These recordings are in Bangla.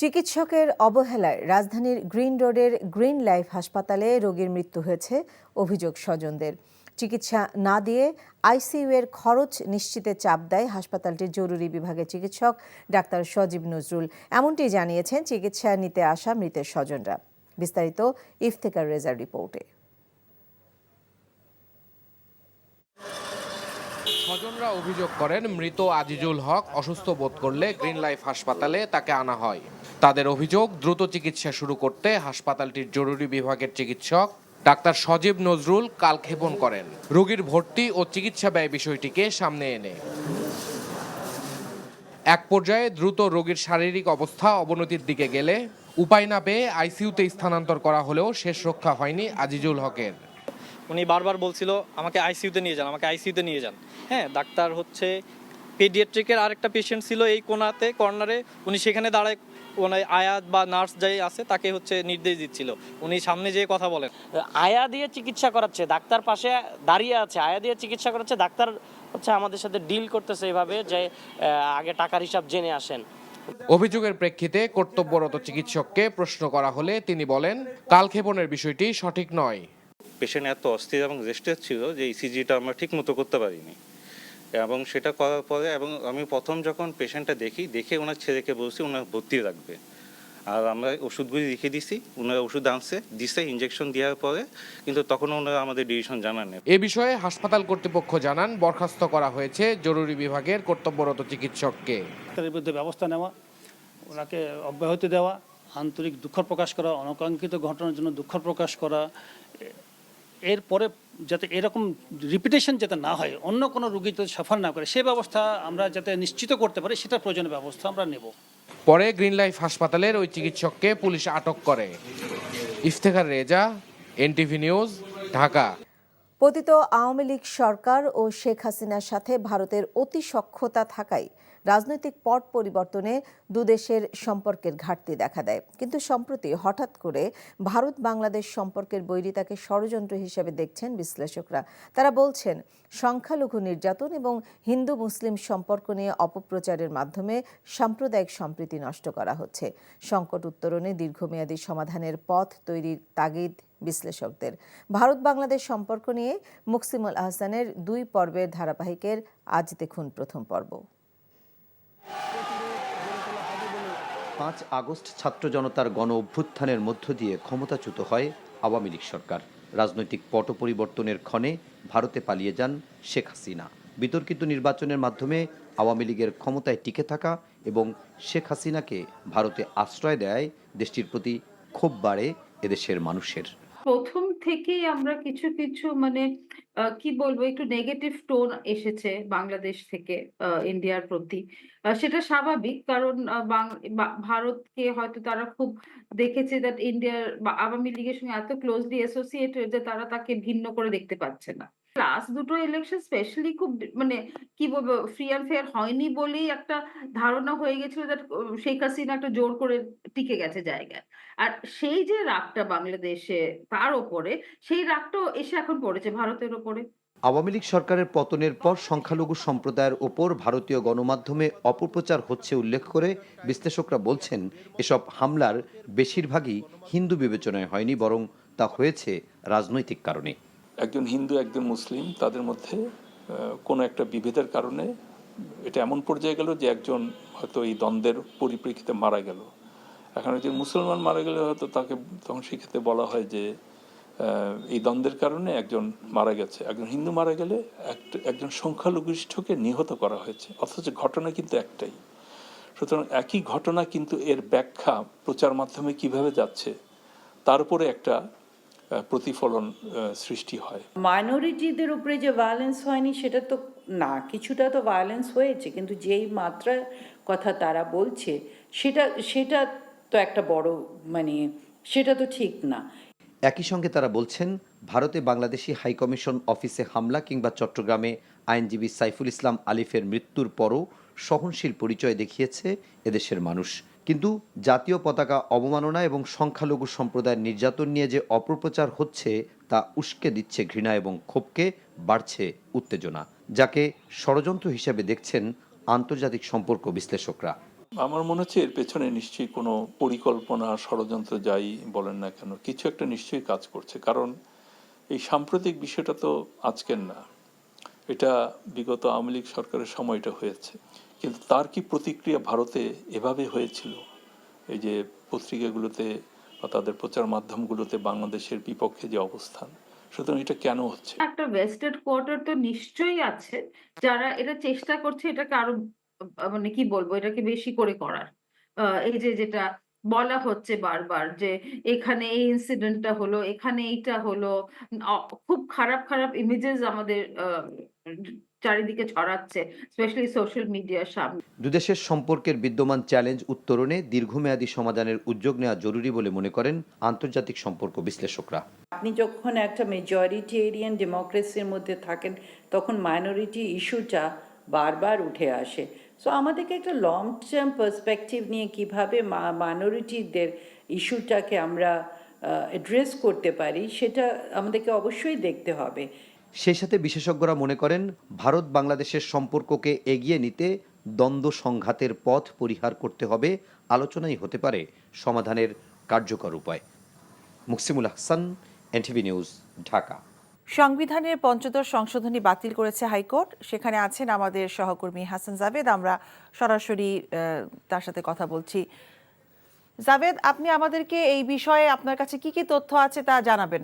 চিকিৎসকের অবহেলায় রাজধানীর গ্রিন রোডের গ্রিন লাইফ হাসপাতালে রোগীর মৃত্যু হয়েছে, অভিযোগ স্বজনদের। চিকিৎসা না দিয়ে আইসিইউ এর খরচ নিশ্চিতে চাপ দেয় হাসপাতালটির জরুরি বিভাগের চিকিৎসক ডাক্তার সজীব নজরুল। এমনটি জানিয়েছেন চিকিৎসা নিতে আসা মৃতের স্বজনরা। বিস্তারিত ইফতেখার রেজার রিপোর্টে। স্বজনরা অভিযোগ করেন, মৃত আজিজুল হক অসুস্থ বোধ করলে গ্রিন লাইফ হাসপাতালে তাকে আনা হয়। তাদের অভিযোগ, দ্রুত চিকিৎসা শুরু করতে হাসপাতালটির জরুরি বিভাগের চিকিৎসক ডাক্তার সজীব নজরুল কালক্ষেপণ করেন রোগীর ভর্তি ও চিকিৎসা ব্যয় বিষয়টিকে সামনে এনে। এক পর্যায়ে দ্রুত রোগীর শারীরিক অবস্থা অবনতির দিকে গেলে উপায় না পেয়ে আইসিইউতে স্থানান্তর করা হলেও শেষ রক্ষা হয়নি আজিজুল হকের। উনি বারবার বলছিল আমাকে আইসিইউতে নিয়ে যান, আমাকে আইসিইউতে নিয়ে যান। হ্যাঁ, ডাক্তার হচ্ছে পেডিয়াট্রিকের আরেকটা পেশেন্ট ছিল এই কর্নারে, উনি সেখানে দাঁড়ায় মানে আয়াত বা নার্স যাই আছে তাকে হচ্ছে নির্দেশ দিচ্ছিল, উনি সামনে যেয়ে কথা বলেন। আয়া দিয়ে চিকিৎসা করাচ্ছে, ডাক্তার পাশে দাঁড়িয়ে আছে, আয়া দিয়ে চিকিৎসা করাচ্ছে, ডাক্তার হচ্ছে আমাদের সাথে ডিল করতেছে এভাবে যে আগে টাকার হিসাব জেনে আসেন। অভিযোগের প্রেক্ষিতে কর্তব্যরত চিকিৎসককে প্রশ্ন করা হলে তিনি বলেন, কালক্ষেপণের বিষয়টি সঠিক নয়। পেশেন্ট এত অস্থির এবং রেস্টেড ছিল যে ইসিজিটা আমরা ঠিক মতো করতে পারিনি, এবং সেটা করার পরে এবং আমি প্রথম যখন পেশেন্টটা দেখে ওনার ছেলেকে বলছি ওনার ভর্তি রাখবে, আর আমরা ওষুধগুলি লিখে দিছি, ওনারা ওষুধ দিছে ইঞ্জেকশন দেওয়ার পরে, কিন্তু তখন ওনারা আমাদের ডিসিশন জানান। এ বিষয়ে হাসপাতাল কর্তৃপক্ষ জানান, বরখাস্ত করা হয়েছে জরুরি বিভাগের কর্তব্যরত চিকিৎসককে। তার বিরুদ্ধে ব্যবস্থা নেওয়া, ওনাকে অব্যাহতি দেওয়া, আন্তরিক দুঃখ প্রকাশ করা, অনাকাঙ্ক্ষিত ঘটনার জন্য দুঃখ প্রকাশ করা, এরপরে যাতে এরকম রিপিটেশন যাতে না হয়, অন্য কোনো রোগী যাতে সাফার না করে সে ব্যবস্থা আমরা যাতে নিশ্চিত করতে পারি, সেটা প্রয়োজনীয় ব্যবস্থা আমরা নেব। পরে গ্রিন লাইফ হাসপাতালের ওই চিকিৎসককে পুলিশ আটক করে। Iftekhar Reza, NTV news, Dhaka. পতিত আওয়ামী লীগ সরকার ও শেখ হাসিনার সাথে ভারতের অতি সখ্যতা থাকায় রাজনৈতিক পট পরিবর্তনে দুদেশের সম্পর্কের ঘাটতি দেখা দেয়। কিন্তু সম্প্রতি হঠাৎ করে ভারত বাংলাদেশ সম্পর্কের বৈরিতাকে ষড়যন্ত্র হিসেবে দেখছেন বিশ্লেষকরা। তারা বলছেন, সংখ্যালঘু নির্যাতন এবং হিন্দু মুসলিম সম্পর্ক নিয়ে অপপ্রচারের মাধ্যমে সাম্প্রদায়িক সম্প্রীতি নষ্ট করা হচ্ছে। সংকট উত্তরণে দীর্ঘমেয়াদী সমাধানের পথ তৈরির তাগিদ বিশ্লেষকদের। ভারত বাংলাদেশ সম্পর্ক নিয়ে মুকসিমুল আহসানের 2 পর্বের ধারাবাহিকের আজ দেখুন প্রথম পর্ব। 5 আগস্ট ছাত্র জনতার গণ অভ্যুত্থানের মধ্য দিয়ে ক্ষমতাচ্যুত হয় আওয়ামী লীগ সরকার। রাজনৈতিক পট পরিবর্তনের ক্ষণে ভারতে পালিয়ে যান শেখ হাসিনা। বিতর্কিত নির্বাচনের মাধ্যমে আওয়ামী লীগের ক্ষমতায় টিকে থাকা এবং শেখ হাসিনাকে ভারতে আশ্রয় দেয় দেশটির প্রতি ক্ষোভ বাড়ে এদেশের মানুষের। প্রথম থেকেই আমরা কিছু কিছু মানে কি বলবো, একটু নেগেটিভ টোন এসেছে বাংলাদেশ থেকে ইন্ডিয়ার প্রতি। সেটা স্বাভাবিক, কারণ ভারতকে হয়তো তারা খুব দেখেছে দ্যাট ইন্ডিয়ার বা আওয়ামী লীগের সঙ্গে এত ক্লোজলি অ্যাসোসিয়েটেড যে তারা তাকে ভিন্ন করে দেখতে পাচ্ছে না। লাস্ট দুটো ইলেকশন স্পেশালি খুব মানে কি বলবো, ফ্রি অ্যান্ড ফেয়ার হয়নি বলেই একটা ধারণা হয়ে গেছিল দ্যাট শেখ হাসিনা একটা জোর করে টিকে গেছে জায়গায়। আর সেই যে রাগটা বাংলাদেশে তার ওপরে, সেই রাগটাও এসে এখন পড়েছে ভারতের ওপরে। আওয়ামী লীগ সরকারের পতনের পর সংখ্যালঘু সম্প্রদায়ের ওপর ভারতীয় গণমাধ্যমে অপপ্রচার হচ্ছে উল্লেখ করে বিশ্লেষকরা বলছেন, এসব হামলার বেশিরভাগই হিন্দু বিবেচনায় হয়নি, বরং তা হয়েছে রাজনৈতিক কারণে। একজন হিন্দু একজন মুসলিম, তাদের মধ্যে কোনো একটা বিভেদের কারণে এটা এমন পর্যায়ে গেল যে একজন হয়তো এই দ্বন্দ্বের পরিপ্রেক্ষিতে মারা গেল। এখন একজন মুসলমান মারা গেলে হয়তো তাকে তখন সেক্ষেত্রে বলা হয় যে এই দ্বন্দ্বের কারণে একজন মারা গেছে। একজন হিন্দু মারা গেলে একজন সংখ্যালঘুষ্ঠকে নিহত করা হয়েছে, অথচ ঘটনা কিন্তু একটাই। সুতরাং একই ঘটনা কিন্তু এর ব্যাখ্যা প্রচার মাধ্যমে কিভাবে যাচ্ছে তার উপরে একটা প্রতিফলন সৃষ্টি হয়। মাইনরিটিদের উপরে যে ভায়োলেন্স হয়নি সেটা তো না, কিছুটা তো ভায়োলেন্স হয়েছে, কিন্তু যেই মাত্রার কথা তারা বলছে সেটা তো একটা বড় মানে সেটা তো ঠিক না। একই সঙ্গে তারা বলছেন, ভারতে বাংলাদেশি হাইকমিশন অফিসে হামলা কিংবা চট্টগ্রামে আইনজীবী সাইফুল ইসলাম আলিফের মৃত্যুর পরও সহনশীল পরিচয় দেখিয়েছে এদেশের মানুষ। কিন্তু জাতীয় পতাকা অবমাননা এবং সংখ্যালঘু সম্প্রদায়ের নির্যাতন নিয়ে যে অপপ্রচার হচ্ছে তা উস্কে দিচ্ছে ঘৃণা এবং ক্ষোভকে, বাড়ছে উত্তেজনা, যাকে ষড়যন্ত্র হিসেবে দেখছেন আন্তর্জাতিক সম্পর্ক বিশ্লেষকরা। আমার মনে হচ্ছে এর পেছনে নিশ্চয়ই কোনো পরিকল্পনা ষড়যন্ত্র যাই বলেন না কেন কিছু একটা নিশ্চয়ই কাজ করছে, কারণ এই সাম্প্রতিক বিষয়টা তো আজকের না, এটা বিগত আওয়ামী লীগ সরকারের সময়টা হয়েছে, কিন্তু তার কি প্রতিক্রিয়া ভারতে এভাবে হয়েছিল? এই যে পত্রিকাগুলোতে বা তাদের প্রচার মাধ্যমগুলোতে বাংলাদেশের বিপক্ষে যে অবস্থান, সুতরাং এটা কেন হচ্ছে? একটা ভেস্টেড কোয়ার্টার তো নিশ্চয়ই আছে যারা এটা চেষ্টা করছে এটাকে আরো মানে কি বলবো এটাকে বেশি করে করার। এই যে যেটা বলা হচ্ছে বারবার যে এখানে এই ইনসিডেন্টটা হলো, এখানে এইটা হলো, খুব খারাপ খারাপ ইমেজেস আমাদের চারিদিকে ছড়াচ্ছে, স্পেশালি সোশ্যাল মিডিয়ার সামনে। দুদেশের সম্পর্কের বিদ্যমান চ্যালেঞ্জ উত্তরণে দীর্ঘমেয়াদী সমাধানের উদ্যোগ নেওয়া জরুরি বলে মনে করেন আন্তর্জাতিক সম্পর্ক বিশ্লেষকরা। আপনি যখন একটা মেজরিটেরিয়ান ডেমোক্রেসির মধ্যে থাকেন তখন মাইনরিটি ইস্যুটা বারবার উঠে আসে। সো আমাদেরকে একটা লং টার্ম পার্সপেক্টিভ নিয়ে কীভাবে মাইনরিটিদের ইস্যুটাকে আমরা অ্যাড্রেস করতে পারি সেটা আমাদেরকে অবশ্যই দেখতে হবে। সেই সাথে বিশেষজ্ঞরা মনে করেন ভারত বাংলাদেশের সম্পর্ককে এগিয়ে নিতে দ্বন্দ্ব সংঘাতের পথ পরিহার করতে হবে, আলোচনাই হতে পারে সমাধানের কার্যকর উপায়। Muksimul Hasan, NTV news, Dhaka. সংবিধানের পঞ্চদশ সংশোধনী বাতিল করেছে হাইকোর্ট। সেখানে আছেন আমাদের সহকর্মী হাসান জাভেদ, আমরা সরাসরি তার সাথে কথা বলছি। জাভেদ, আপনি আমাদেরকে এই বিষয়ে আপনার কাছে কি কি তথ্য আছে তা জানাবেন।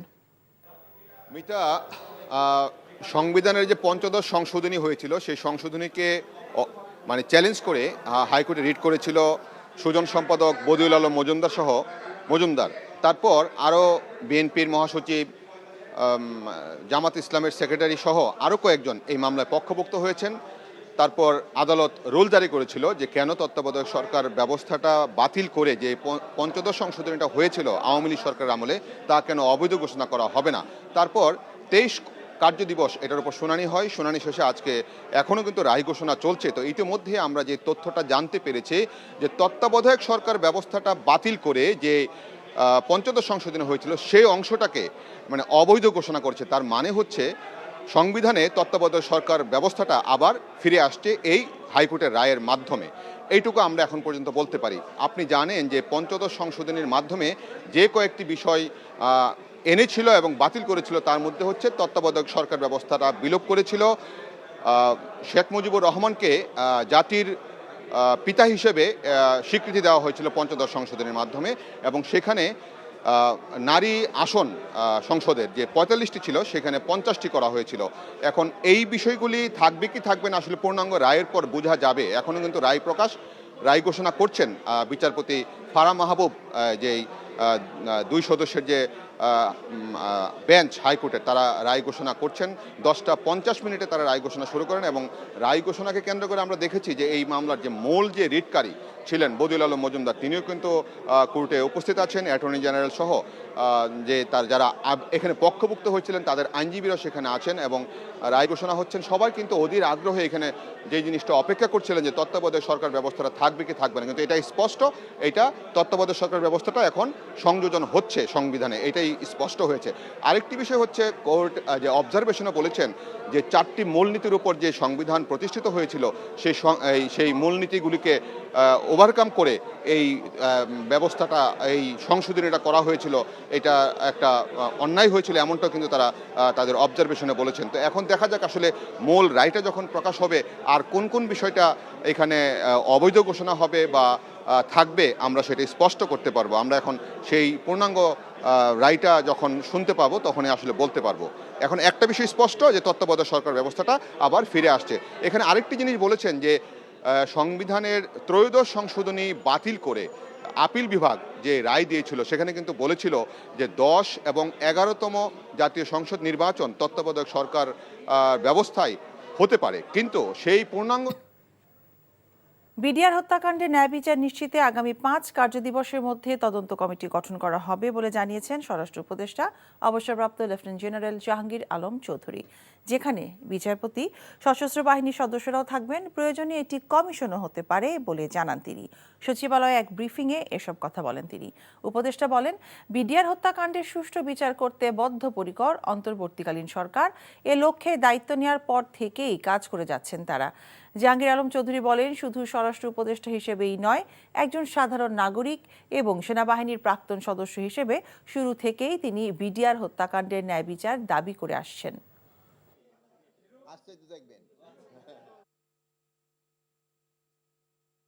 মিতা, সংবিধানের যে পঞ্চদশ সংশোধনী হয়েছিল সেই সংশোধনীকে মানে চ্যালেঞ্জ করে হাইকোর্টে রিট করেছিল সুজন সম্পাদক বদিউল আলম মজুমদার। তারপর আরও বিএনপির মহাসচিব, জামাত ইসলামের সেক্রেটারি সহ আরও কয়েকজন এই মামলায় পক্ষভুক্ত হয়েছেন। তারপর আদালত রুল জারি করেছিল যে কেন তত্ত্বাবধায়ক সরকার ব্যবস্থাটা বাতিল করে যে পঞ্চদশ সংশোধনীটা হয়েছিল আওয়ামী লীগ সরকার আমলে তা কেন অবৈধ ঘোষণা করা হবে না। তারপর 23 কার্য দিবস এটার উপর শুনানি হয়। শুনানি শেষে আজকে এখনও কিন্তু রায় ঘোষণা চলছে। তো ইতিমধ্যে আমরা যে তথ্যটা জানতে পেরেছি যে তত্ত্বাবধায়ক সরকার ব্যবস্থাটা বাতিল করে যে পঞ্চদশ সংশোধনী হয়েছিল সেই অংশটাকে মানে অবৈধ ঘোষণা করছে। তার মানে হচ্ছে সংবিধানে তত্ত্বাবধায়ক সরকার ব্যবস্থাটা আবার ফিরে আসছে এই হাইকোর্টের রায়ের মাধ্যমে। এইটুকু আমরা এখন পর্যন্ত বলতে পারি। আপনি জানেন যে পঞ্চদশ সংশোধনীর মাধ্যমে যে কয়েকটি বিষয় এনেছিল এবং বাতিল করেছিল তার মধ্যে হচ্ছে তত্ত্বাবধায়ক সরকার ব্যবস্থাটা বিলোপ করেছিল, শেখ মুজিবুর রহমানকে জাতির পিতা হিসেবে স্বীকৃতি দেওয়া হয়েছিল পঞ্চদশ সংশোধনীর মাধ্যমে, এবং সেখানে নারী আসন সংসদের যে 45টি ছিল সেখানে 50টি করা হয়েছিল। এখন এই বিষয়গুলি থাকবে কি থাকবে না আসলে পূর্ণাঙ্গ রায়ের পর বোঝা যাবে। এখনও কিন্তু রায় ঘোষণা করছেন বিচারপতি ফারাহ মাহবুব, যেই 2 সদস্যের যে বেঞ্চ হাইকোর্টের, তারা রায় ঘোষণা করছেন। 10:50 তারা রায় ঘোষণা শুরু করেন এবং রায় ঘোষণাকে কেন্দ্র করে আমরা দেখেছি যে এই মামলার যে মূল যে রিটকারী ছিলেন বদিউল আলম মজুমদার, তিনিও কিন্তু কোর্টে উপস্থিত আছেন, অ্যাটর্নি জেনারেল সহ যে তার যারা এখানে পক্ষভুক্ত হয়েছিলেন তাদের আইনজীবীরা সেখানে আছেন এবং রায় ঘোষণা হচ্ছেন। সবাই কিন্তু অধীর আগ্রহে এখানে যে জিনিসটা অপেক্ষা করছিলেন যে তত্ত্বাবধায়ক সরকার ব্যবস্থাটা থাকবে কি থাকবে না, কিন্তু এটা স্পষ্ট, এটা তত্ত্বাবধায়ক সরকার ব্যবস্থাটা এখন সংযোজন হচ্ছে সংবিধানে, এটাই স্পষ্ট হয়েছে। আরেকটি বিষয় হচ্ছে কোর্ট যে অবজারভেশনে বলেছেন যে 4টি মূলনীতির উপর যে সংবিধান প্রতিষ্ঠিত হয়েছিল সেই মূলনীতিগুলিকে ওভারকাম করে এই ব্যবস্থাটা, এই সংশোধনীটা করা হয়েছিল, এটা একটা অন্যায় হয়েছিল এমনটাও কিন্তু তারা তাদের অবজারভেশনে বলেছেন। তো এখন দেখা যাক আসলে মূল রায়টা যখন প্রকাশ হবে আর কোন কোন বিষয়টা এখানে অবৈধ ঘোষণা হবে বা থাকবে আমরা সেটা স্পষ্ট করতে পারবো। আমরা এখন সেই পূর্ণাঙ্গ রায়টা যখন শুনতে পাবো তখনই আসলে বলতে পারবো। এখন একটা বিষয় স্পষ্ট যে তত্ত্বাবধায়ক সরকার ব্যবস্থাটা আবার ফিরে আসছে। এখানে আরেকটি জিনিস বলেছেন যে সংবিধানের 'ত্রয়োদশ সংশোধনী বাতিল করে আপিল বিভাগ যে রায় দিয়েছিল সেখানে কিন্তু বলেছিল যে 10 এবং 11তম জাতীয় সংসদ নির্বাচন তত্ত্বাবধায়ক সরকার ব্যবস্থায় হতে পারে, কিন্তু সেই পূর্ণাঙ্গ বিডিআর হত্যাকাণ্ডে ন্যায় বিচার নিশ্চিতে আগামী 5 কার্যদিবসের মধ্যে তদন্ত কমিটি গঠন করা হবে বলে জানিয়েছেন স্বরাষ্ট্র উপদেষ্টা অবসরপ্রাপ্ত লেফটেন্যান্ট জেনারেল জাহাঙ্গীর আলম চৌধুরী। যেখানে বিচারপতি, সশস্ত্র বাহিনীর সদস্যরাও থাকবেন, প্রয়োজনে এটি কমিশনও হতে পারে বলে জানান তিনি। সচিবালয়ে এক ব্রিফিংয়ে এসব কথা বলেন তিনি। উপদেষ্টা বলেন, বিডিআর হত্যাকাণ্ডের সুষ্ঠু বিচার করতে বদ্ধপরিকর অন্তর্বর্তীকালীন সরকার। এ লক্ষ্যে দায়িত্ব নেওয়ার পর থেকেই কাজ করে যাচ্ছেন তারা। জাহাঙ্গীর আলম চৌধুরী বলেন, শুধু স্বরাষ্ট্র উপদেষ্টা হিসেবেই নয়, একজন সাধারণ নাগরিক এবং সেনাবাহিনীর প্রাক্তন সদস্য হিসেবে শুরু থেকেই তিনি বিডিআর হত্যাকাণ্ডের ন্যায় বিচার দাবি করে আসছেন।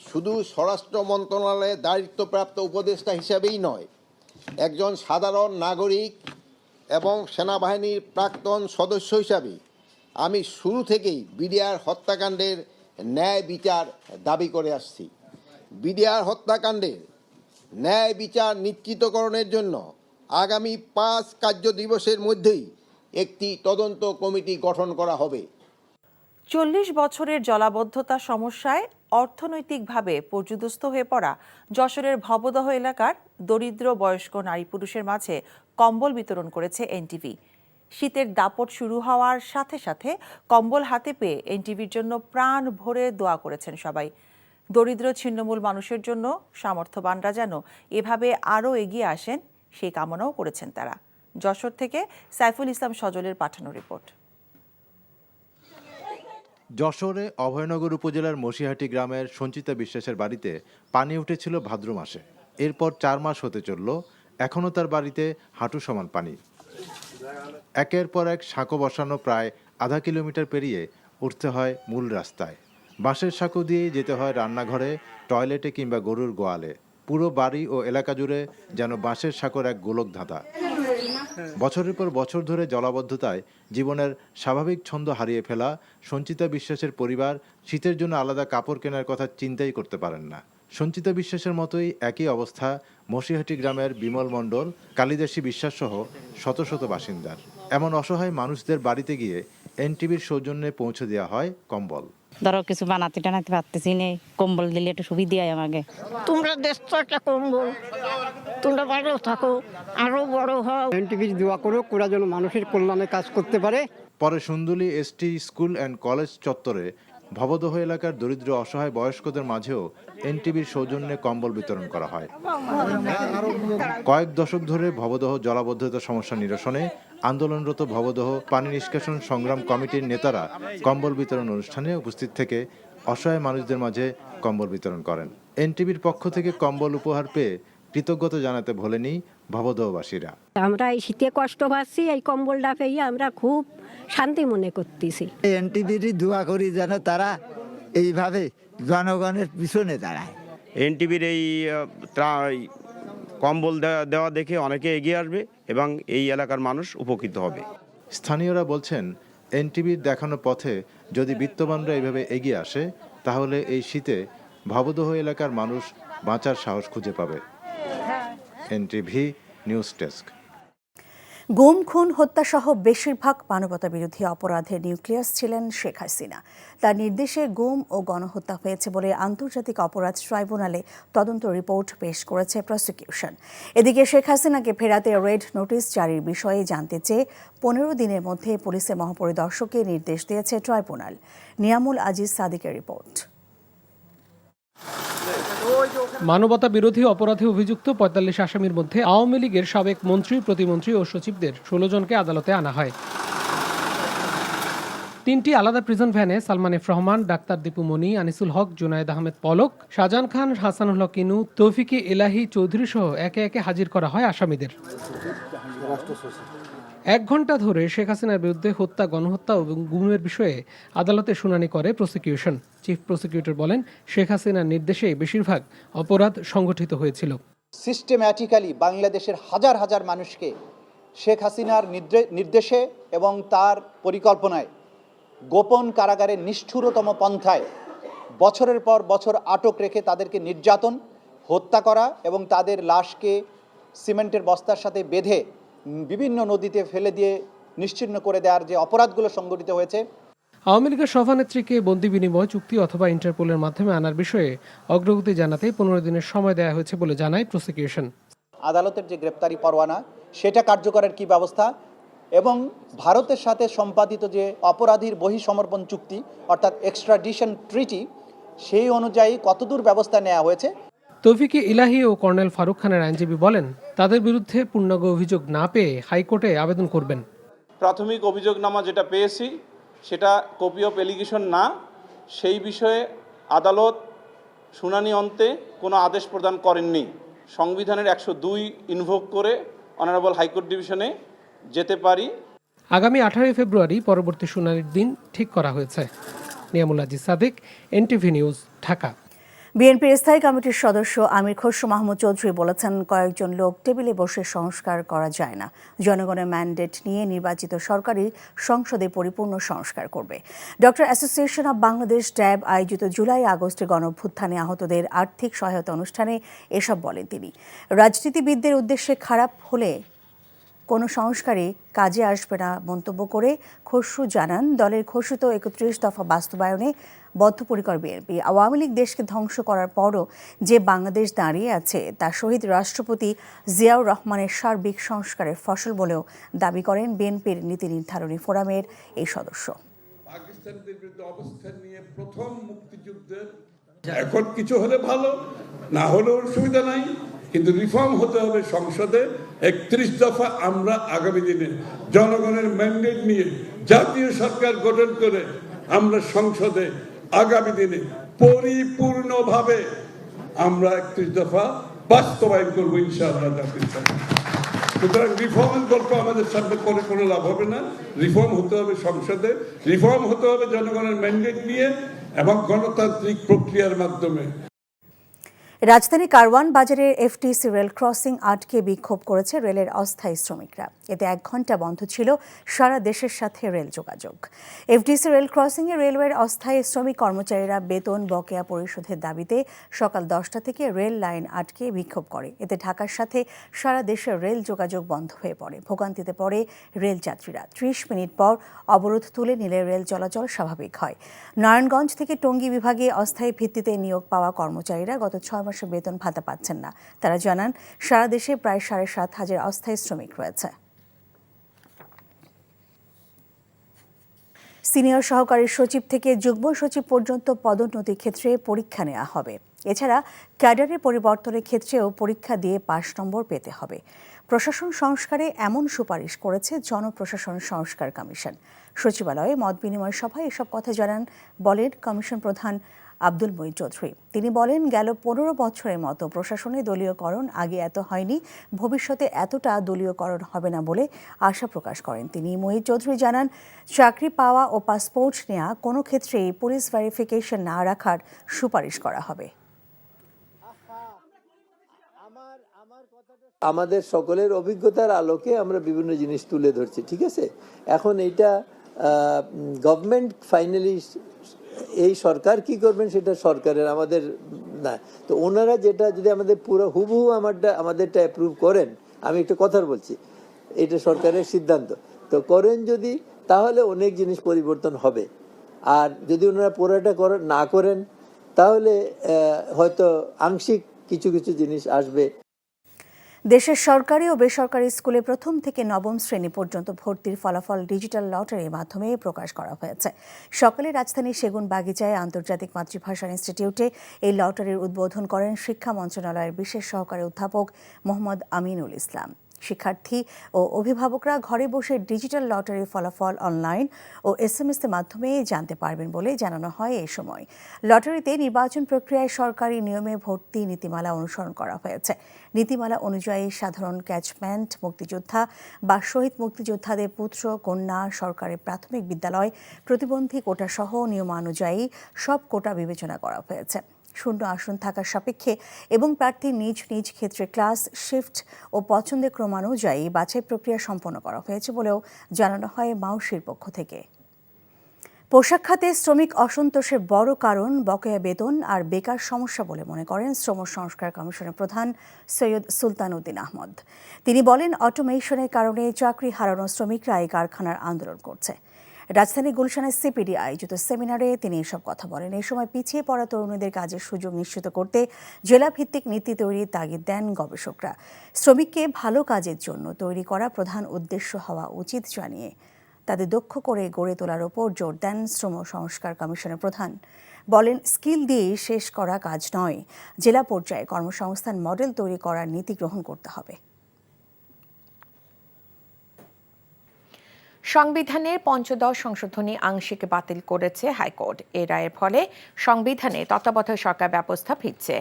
শুধু স্বরাষ্ট্র মন্ত্রণালয়ের দায়িত্বপ্রাপ্ত উপদেষ্টা হিসেবেই নয়, একজন সাধারণ নাগরিক এবং সেনাবাহিনীর প্রাক্তন সদস্য হিসাবে আমি শুরু থেকেই বিডিআর হত্যাকাণ্ডের ন্যায় বিচার দাবি করে আসছি। বিডিআর হত্যাকাণ্ডের ন্যায় বিচার নিশ্চিতকরণের জন্য আগামী 5 কার্য দিবসের মধ্যেই একটি তদন্ত কমিটি গঠন করা হবে। 40 বছরের জলাবদ্ধতা সমস্যায় অর্থনৈতিকভাবে পর্যুদস্ত হয়ে পড়া যশোরের ভবদহ এলাকার দরিদ্র বয়স্ক নারী পুরুষের মাঝে কম্বল বিতরণ করেছে এনটিভি। শীতের দাপট শুরু হওয়ার সাথে সাথে কম্বল হাতে পেয়ে এনটিভির জন্য প্রাণ ভরে দোয়া করেছেন সবাই। দরিদ্র ছিন্নমূল মানুষের জন্য সামর্থ্যবানরা যেন এভাবে আরও এগিয়ে আসেন সেই কামনাও করেছেন তারা। যশোর থেকে সাইফুল ইসলাম সজলের পাঠানো রিপোর্ট। যশোরে অভয়নগর উপজেলার মসিহাটি গ্রামের সঞ্চিতা বিশ্বাসের বাড়িতে পানি উঠেছিল ভাদ্র মাসে। এরপর 4 মাস হতে চলল, এখনও তার বাড়িতে হাঁটু সমান পানি। একের পর এক সাঁকো বসানো প্রায় আধা কিলোমিটার পেরিয়ে উঠতে হয় মূল রাস্তায়। বাঁশের সাঁকো দিয়েই যেতে হয় রান্নাঘরে, টয়লেটে কিংবা গরুর গোয়ালে। পুরো বাড়ি ও এলাকা জুড়ে যেন বাঁশের সাঁকোর এক গোলক ধাঁধা। বছরের পর বছর ধরে জলাবদ্ধতায় জীবনের স্বাভাবিক ছন্দ হারিয়ে ফেলা সঞ্চিতা বিশ্বাসের পরিবার শীতের জন্য আলাদা কাপড় কেনার কথা চিন্তাই করতে পারেন না। সঞ্চিতা বিশ্বাসের মতোই একই অবস্থা মসিহাটি গ্রামের বিমল মণ্ডল, কালিদাসী বিশ্বাস সহ শত শত বাসিন্দার। এমন অসহায় মানুষদের বাড়িতে গিয়ে এনটিভির সৌজন্যে পৌঁছে দেওয়া হয় কম্বল। ধরো কিছু বানাতে টানাতে পারতেছি না, কম্বল দিলে একটু সুবিধা হয় আমাকে। তোমরা দেশ তো একটা কম্বল, তোমরা ভালো থাকো, আরো বড় হও। এনটিভি দোয়া করো, ওরা যেন মানুষের কল্যাণে কাজ করতে পারে। পরে সুন্দুলি এসটি স্কুল অ্যান্ড কলেজ চত্বরে ভবদহ এলাকার দরিদ্র অসহায় বয়স্কদের মাঝেও এনটিভির সৌজন্যে কম্বল বিতরণ করা হয়। কয়েক দশক ধরে ভবদহ জলাবদ্ধতা সমস্যা নিরসনে আন্দোলনরত ভবদহ পানি নিষ্কাশন সংগ্রাম কমিটির নেতারা কম্বল বিতরণ অনুষ্ঠানে উপস্থিত থেকে অসহায় মানুষদের মাঝে কম্বল বিতরণ করেন। এনটিভির পক্ষ থেকে কম্বল উপহার পেয়ে কৃতজ্ঞতা জানাতে ভোলেনি ভবদহবাসীরা। আমরা এই শীতে কষ্ট পাচ্ছি, এই কম্বলটা পেয়ে আমরা খুব শান্তি মনে করতেছি। এনটিভির দোয়া করি যেন তারা এইভাবে জনগণের পিছনে দাঁড়ায়। এনটিভির এই কম্বল দেওয়া দেখে অনেকে এগিয়ে আসবে এবং এই এলাকার মানুষ উপকৃত হবে। স্থানীয়রা বলছেন, এনটিভির দেখানো পথে যদি বিত্তবানরা এইভাবে এগিয়ে আসে তাহলে এই শীতে ভবদহ এলাকার মানুষ বাঁচার সাহস খুঁজে পাবে। NTV news desk. গুম, খুন, হত্যাসহ বেশিরভাগ মানবতা বিরোধী অপরাধের নিউক্লিয়াস ছিলেন শেখ হাসিনা। তার নির্দেশে গুম ও গণহত্যা হয়েছে বলে আন্তর্জাতিক অপরাধ ট্রাইব্যুনালে তদন্ত রিপোর্ট পেশ করেছে প্রসিকিউশন। এদিকে শেখ হাসিনাকে ফেরাতে রেড নোটিশ জারির বিষয়ে জানতে চেয়ে 15 দিনের মধ্যে পুলিশের মহাপরিদর্শককে নির্দেশ দিয়েছে ট্রাইব্যুনাল। নিয়ামুল আজিজ সাদিকের রিপোর্ট। মানবতা বিরোধী অপরাধে অভিযুক্ত 45 আসামির মধ্যে আওয়ামী লীগের সাবেক মন্ত্রী, প্রতিমন্ত্রী ও সচিবদের 16 জনকে আদালতে আনা হয়। 3টি আলাদা প্রিজন ভ্যানে সালমান এফ রহমান, ডাক্তার দীপু মনি, আনিসুল হক, জুনায়েদ আহমেদ পলক, শাহজাহান খান, হাসানুল হক ইনু, তৌফিকে এলাহি চৌধুরী সহ একে একে হাজির করা হয় আসামিদের। 1 ঘণ্টা ধরে শেখ হাসিনার বিরুদ্ধে হত্যা, গণহত্যা এবং গুমের বিষয়ে আদালতে শুনানি করে প্রসিকিউশন। চিফ প্রসিকিউটর বলেন, শেখ হাসিনার নির্দেশে বেশিরভাগ অপরাধ সংগঠিত হয়েছিল। সিস্টেম্যাটিক্যালি বাংলাদেশের হাজার হাজার মানুষকে শেখ হাসিনার নির্দেশে এবং তার পরিকল্পনায় গোপন কারাগারের নিষ্ঠুরতম পন্থায় বছরের পর বছর আটক রেখে তাদেরকে নির্যাতন, হত্যা করা এবং তাদের লাশকে সিমেন্টের বস্তার সাথে বেঁধে বিভিন্ন নদীতে ফেলে দিয়ে নিশ্চিহ্ন করে দেওয়ার যে অপরাধগুলো সংগঠিত হয়েছে। আওয়ামী লীগের সভানেত্রীকে বন্দি বিনিময় চুক্তি অথবা ইন্টারপোলের মাধ্যমে আনার বিষয়ে অগ্রগতি জানাতে 15 দিনের সময় দেওয়া হয়েছে বলে জানায় প্রসিকিউশন। আদালতের যে গ্রেপ্তারি পরোয়ানা সেটা কার্যকরের কি ব্যবস্থা এবং ভারতের সাথে সম্পাদিত যে অপরাধীর বহিঃসমর্পণ চুক্তি অর্থাৎ এক্সট্রাডিশন ট্রিটি সেই অনুযায়ী কতদূর ব্যবস্থা নেওয়া হয়েছে। তৌফিকে ইলাহি ও কর্নেল ফারুক খানের আইনজীবী বলেন, তাদের বিরুদ্ধে পূর্ণাঙ্গ অভিযোগ না পেয়ে হাইকোর্টে আবেদন করবেন। প্রাথমিক অভিযোগনামা যেটা পেয়েছি সেটা কপি অফ এলিগেশন না, সেই বিষয়ে আদালত শুনানি অন্তে কোনো আদেশ প্রদান করেননি। সংবিধানের 102 ইনভোক করে অনারেবল হাইকোর্ট ডিভিশনে যেতে পারি। আগামী 18 ফেব্রুয়ারি পরবর্তী শুনানির দিন ঠিক করা হয়েছে। Niamul Aziz Sadiq, NTV news, Dhaka. বিএনপির স্থায়ী কমিটির সদস্য আমির খসরু মাহমুদ চৌধুরী বলেছেন, কয়েকজন লোক টেবিলে বসে সংস্কার করা যায় না। জনগণের ম্যান্ডেট নিয়ে নির্বাচিত সরকারই সংসদে পরিপূর্ণ সংস্কার করবে। ডক্টর অ্যাসোসিয়েশন অব বাংলাদেশ ড্যাব আয়োজিত জুলাই আগস্টে গণঅভ্যুত্থানে আহতদের আর্থিক সহায়তা অনুষ্ঠানে এসব বলেন তিনি। রাজনীতিবিদদের উদ্দেশ্যে খারাপ হলে কোনো সংস্কারই কাজে আসবে না মন্তব্য করে খসরু জানান, দলের ঘোষিত 31 দফা বাস্তবায়নে বদ্ধপরিকর বিএনপি। আওয়ামী লীগ দেশকে ধ্বংস করার পরও যে বাংলাদেশ দাঁড়িয়ে আছে তা শহীদ রাষ্ট্রপতি জিয়াউর রহমানের সার্বিক সংস্কারের ফসল বলেও দাবি করেন বিএনপির নীতি নির্ধারণী ফোরামের এই সদস্য। পাকিস্তানদের বিরুদ্ধে অবস্থান নিয়ে প্রথম মুক্তিযুদ্ধের এখন কিছু হলে ভালো, না হলেও অসুবিধা নাই, কিন্তু রিফর্ম হতে হবে সংসদে। 31 দফা আমরা আগামী দিনে জনগণের ম্যান্ডেট নিয়ে জাতীয় সরকার গঠন করে আমরা সংসদে আগামী দিনে পরিপূর্ণভাবে আমরা 31 দফা বাস্তবায়ন করবো ইনশাআল্লাহ। সুতরাং রিফর্মের গল্প আমাদের সামনে করে কোনো লাভ হবে না। রিফর্ম হতে হবে সংসদে, রিফর্ম হতে হবে জনগণের ম্যান্ডেট নিয়ে এবং গণতান্ত্রিক প্রক্রিয়ার মাধ্যমে। রাজধানী কারওয়ান বাজারের এফটিসি রেল ক্রসিং আটকে বিক্ষোভ করেছে রেলের অস্থায়ী শ্রমিকরা। এতে 1 ঘণ্টা বন্ধ ছিল সারা দেশের সাথে রেল যোগাযোগ। এফটিসি রেল ক্রসিংয়ে রেলওয়ের অস্থায়ী শ্রমিক কর্মচারীরা বেতন বকেয়া পরিশোধের দাবিতে সকাল 10টা থেকে রেল লাইন আটকে বিক্ষোভ করে। এতে ঢাকার সাথে সারা দেশের রেল যোগাযোগ বন্ধ হয়ে পড়ে। ভোগান্তিতে পড়ে রেল যাত্রীরা। 30 মিনিট পর অবরোধ তুলে নিলে রেল চলাচল স্বাভাবিক হয়। নারায়ণগঞ্জ থেকে টঙ্গী বিভাগে অস্থায়ী ভিত্তিতে নিয়োগ পাওয়া কর্মচারীরা গত 6 মাসে বেতন ভাতা পাচ্ছেন না। তারা জানান, সারা দেশে প্রায় 7,500 অস্থায়ী শ্রমিক রয়েছে। সিনিয়র সহকারী সচিব থেকে যুগ্ম সচিব পর্যন্ত পদোন্নতির ক্ষেত্রে পরীক্ষা নেওয়া হবে। এছাড়া ক্যাডারের পরিবর্তনের ক্ষেত্রেও পরীক্ষা দিয়ে পাস নম্বর পেতে হবে। প্রশাসন সংস্কারে এমন সুপারিশ করেছে জনপ্রশাসন সংস্কার কমিশন। সচিবালয়ে মত বিনিময় সভায় এসব কথা বলেন কমিশন প্রধান আব্দুল মুঈন চৌধুরী। তিনি বলেন, গেল 15 বছরের মতো প্রশাসনে দলীয়করণ আগে এত হয়নি, ভবিষ্যতে এতটা দলীয়করণ হবে না বলে আশা প্রকাশ করেন তিনি। মুঈন চৌধুরী জানান, চাকরি পাওয়া ও পাসপোর্ট নেওয়া কোনো ক্ষেত্রেই পুলিশ ভেরিফিকেশন না রাখার সুপারিশ করা হবে। আমাদের সকলের অভিজ্ঞতার আলোকে আমরা বিভিন্ন জিনিস তুলে ধরছি, ঠিক আছে। এখন এইটা গভর্নমেন্ট ফাইনালি, এই সরকার কি করবেন সেটা সরকারের, আমাদের না। তো ওনারা যেটা যদি আমাদের পুরো হুবহু আমাদেরটা অ্যাপ্রুভ করেন, আমি একটা কথা বলছি, এটা সরকারের সিদ্ধান্ত, তো করেন যদি, তাহলে অনেক জিনিস পরিবর্তন হবে। আর যদি ওনারা পুরোটা না করেন, তাহলে হয়তো আংশিক কিছু কিছু জিনিস আসবে। দেশের সরকারি ও বেসরকারি স্কুলে প্রথম থেকে নবম শ্রেণী পর্যন্ত ভর্তির ফলাফল ডিজিটাল লটারির মাধ্যমে প্রকাশ করা হয়েছে। সকালে রাজধানীর সেগুনবাগিচায় আন্তর্জাতিক মাতৃভাষা ইনস্টিটিউটে এই লটারির উদ্বোধন করেন শিক্ষা মন্ত্রণালয়ের বিশেষ সহকারী অধ্যাপক মোহাম্মদ আমিনুল ইসলাম। শিক্ষার্থী ও অভিভাবকরা ঘরে বসে ডিজিটাল লটারির ফলাফল অনলাইন ও SMS এর মাধ্যমে জানতে পারবেন বলে জানানো হয়। এই সময় লটারিতে নির্বাচন প্রক্রিয়ায় সরকারি নিয়মে ভর্তি নীতিমালা অনুসরণ করা হয়েছে। নীতিমালা অনুযায়ী সাধারণ ক্যাচমেন্ট, মুক্তিযোদ্ধা বা শহীদ মুক্তিযোদ্ধাদের পুত্র কন্যা, সরকারি প্রাথমিক বিদ্যালয়, প্রতিবন্ধী কোটা সহ নিয়মানুযায়ী সব কোটা বিবেচনা করা হয়েছে। শূন্য আসন থাকার সাপেক্ষে এবং প্রার্থীর নিজ নিজ ক্ষেত্রে ক্লাস, শিফট ও পছন্দের ক্রমানুযায়ী বাছাই প্রক্রিয়া সম্পন্ন করা হয়েছে বলেও জানানো হয় মাউসির পক্ষ থেকে। পোশাক খাতে শ্রমিক অসন্তোষের বড় কারণ বকেয়া বেতন আর বেকার সমস্যা বলে মনে করেন শ্রম সংস্কার কমিশনের প্রধান সৈয়দ সুলতান উদ্দিন আহমদ। তিনি বলেন, অটোমেশনের কারণে চাকরি হারানো শ্রমিকরা এই কারখানার আন্দোলন করছে। রাজধানী গুলশানের সিপিডি আয়োজিত সেমিনারে তিনি এসব কথা বলেন। এই সময় পিছিয়ে পড়া তরুণীদের কাজের সুযোগ নিশ্চিত করতে জেলাভিত্তিক নীতি তৈরির তাগিদ দেন গবেষকরা। শ্রমিককে ভালো কাজের জন্য তৈরি করা প্রধান উদ্দেশ্য হওয়া উচিত জানিয়ে তাদের দক্ষ করে গড়ে তোলার ওপর জোর দেন শ্রম সংস্কার কমিশনের প্রধান। বলেন, স্কিল দিয়ে শেষ করা কাজ নয়, জেলা পর্যায়ে কর্মসংস্থান মডেল তৈরি করার নীতি গ্রহণ করতে হবে। সংবিধানের পঞ্চদশ সংশোধনী আংশিক বাতিল করেছে হাইকোর্ট। এ রায়ের ফলে সংবিধানে তত্ত্বাবধায়ক সরকার ব্যবস্থা ফিরছে।